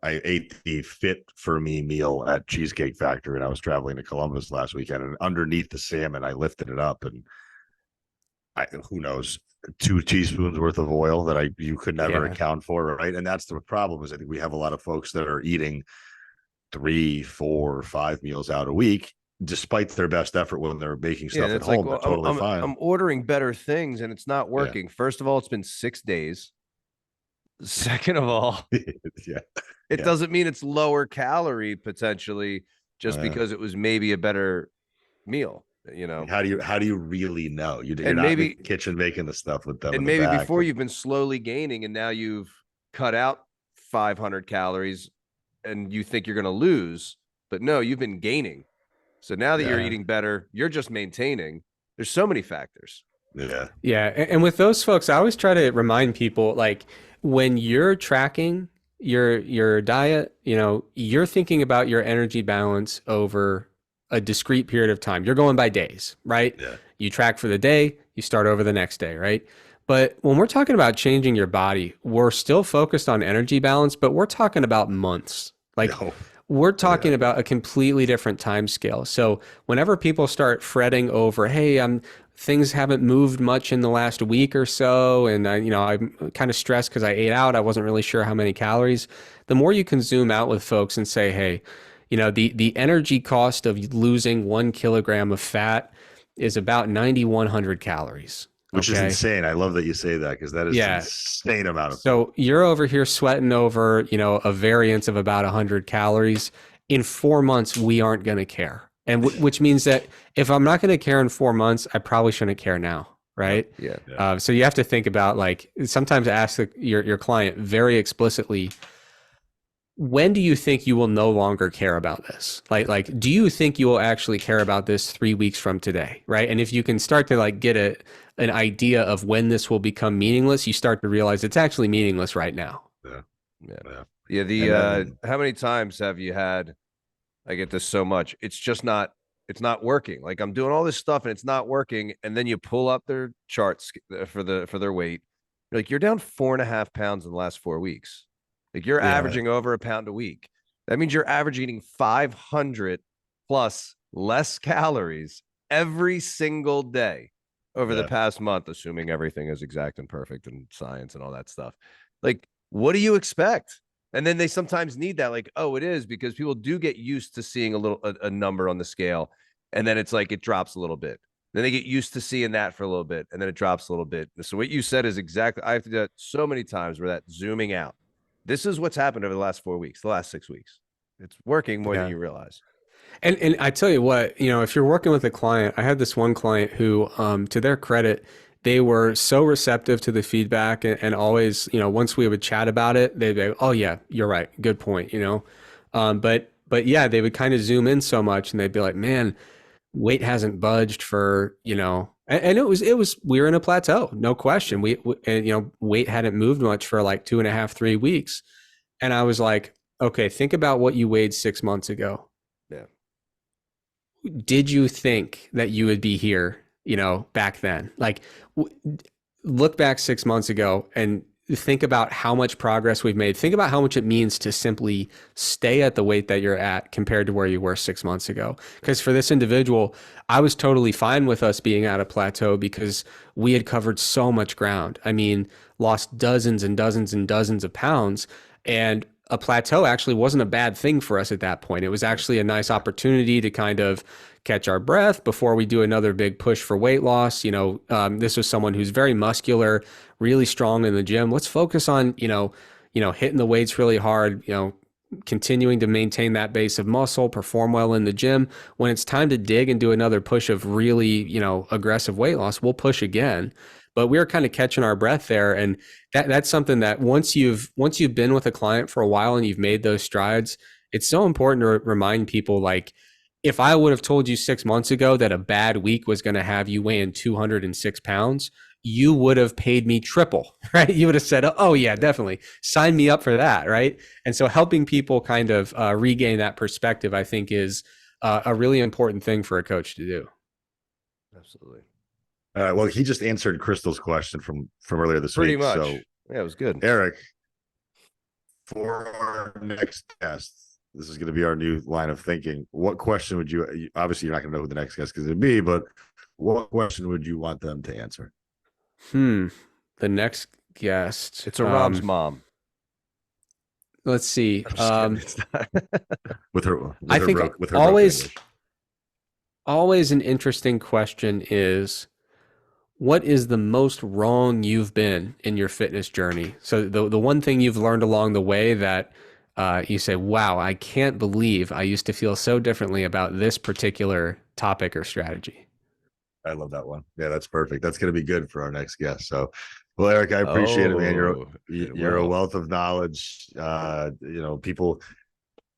Speaker 2: ate the Fit for Me meal at Cheesecake Factory, and I was traveling to Columbus last weekend, and underneath the salmon, I lifted it up, and who knows, 2 teaspoons worth of oil that you could never account for, right? And that's the problem, is I think we have a lot of folks that are eating 3, 4, 5 meals out a week, despite their best effort when they're making stuff at home. They're totally fine.
Speaker 1: I'm ordering better things and it's not working. First of all, it's been 6 days. Second of all, it doesn't mean it's lower calorie potentially just because it was maybe a better meal.
Speaker 2: How do you really know? You're not in the kitchen making the stuff with them.
Speaker 1: And maybe before you've been slowly gaining, and now you've cut out 500 calories and you think you're going to lose, but no, you've been gaining. So now that you're eating better, you're just maintaining. There's so many factors.
Speaker 3: Yeah. And with those folks, I always try to remind people, like, when you're tracking your diet, you're thinking about your energy balance over a discrete period of time. You're going by days, right?
Speaker 2: Yeah.
Speaker 3: You track for the day, you start over the next day, right? But when we're talking about changing your body, we're still focused on energy balance, but we're talking about months. We're talking about a completely different time scale. So whenever people start fretting over, hey, things haven't moved much in the last week or so, and I'm kind of stressed because I ate out, I wasn't really sure how many calories. The more you can zoom out with folks and say, hey, the energy cost of losing 1 kilogram of fat is about 9,100 calories.
Speaker 2: Which is insane. I love that you say that, because that is an insane amount of.
Speaker 3: So you're over here sweating over, a variance of about 100 calories. In 4 months, we aren't going to care. And which means that if I'm not going to care in 4 months, I probably shouldn't care now. Right.
Speaker 1: Yeah.
Speaker 3: So you have to think about, like, sometimes ask your client very explicitly, when do you think you will no longer care about this? Like, do you think you will actually care about this 3 weeks from today? Right. And if you can start to get an idea of when this will become meaningless, you start to realize it's actually meaningless right now.
Speaker 1: Yeah. How many times have you had, I get this so much, it's not working. Like, I'm doing all this stuff and it's not working. And then you pull up their charts for their weight. Like, you're down 4.5 pounds in the last 4 weeks. Like, you're averaging over 1 pound a week. That means you're averaging 500 plus less calories every single day over the past month, assuming everything is exact and perfect and science and all that stuff. Like, what do you expect? And then they sometimes need that, like, oh, it is, because people do get used to seeing a number on the scale. And then it's like, it drops a little bit. Then they get used to seeing that for a little bit, and then it drops a little bit. So what you said is exactly, I have to do that so many times, where that zooming out. This is what's happened over the last 4 weeks, the last 6 weeks. It's working more than you realize.
Speaker 3: And I tell you what, if you're working with a client, I had this one client who, to their credit, they were so receptive to the feedback, and always, once we would chat about it, they'd be, oh yeah, you're right. Good point. But yeah, they would kind of zoom in so much and they'd be like, man, weight hasn't budged for, and we were in a plateau, no question. And, weight hadn't moved much for like 2.5, 3 weeks. And I was like, okay, think about what you weighed 6 months ago.
Speaker 1: Yeah.
Speaker 3: Did you think that you would be here, back then? Like, look back 6 months ago and think about how much progress we've made. Think about how much it means to simply stay at the weight that you're at compared to where you were 6 months ago. Because for this individual, I was totally fine with us being at a plateau because we had covered so much ground. I mean, lost dozens and dozens and dozens of pounds. And a plateau actually wasn't a bad thing for us at that point. It was actually a nice opportunity to kind of catch our breath before we do another big push for weight loss. This was someone who's very muscular, really strong in the gym. Let's focus on, hitting the weights really hard, continuing to maintain that base of muscle, perform well in the gym. When it's time to dig and do another push of really, aggressive weight loss, we'll push again. But we were kind of catching our breath there. And that's something that once you've been with a client for a while and you've made those strides, it's so important to remind people, like, if I would have told you 6 months ago that a bad week was going to have you weighing 206 pounds, you would have paid me triple, right? You would have said, oh yeah, definitely sign me up for that. Right. And so helping people kind of regain that perspective, I think, is a really important thing for a coach to do.
Speaker 1: Absolutely.
Speaker 2: Well, he just answered Crystal's question from earlier this
Speaker 1: Pretty
Speaker 2: week.
Speaker 1: much.
Speaker 2: So
Speaker 1: yeah, it was good.
Speaker 2: Eric, for our next guest, this is going to be our new line of thinking. What question would you, obviously you're not going to know who the next guest is going to be, but what question would you want them to answer?
Speaker 3: The next guest.
Speaker 1: It's Aram's mom.
Speaker 3: Let's see.
Speaker 2: With her
Speaker 3: always an interesting question is, what is the most wrong you've been in your fitness journey? So the one thing you've learned along the way that you say, wow, I can't believe I used to feel so differently about this particular topic or strategy.
Speaker 2: I love that one. Yeah, that's perfect. That's going to be good for our next guest. So, well, Eric, I appreciate it, man. You're a wealth of knowledge. People,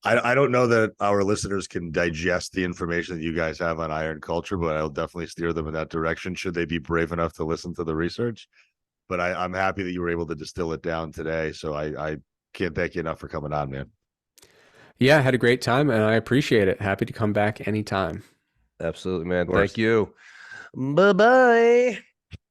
Speaker 2: I don't know that our listeners can digest the information that you guys have on iron culture, but I'll definitely steer them in that direction should they be brave enough to listen to the research. But I'm happy that you were able to distill it down today. So I can't thank you enough for coming on, man.
Speaker 3: Yeah, I had a great time and I appreciate it. Happy to come back anytime.
Speaker 1: Absolutely, man. Thank you. Bye-bye.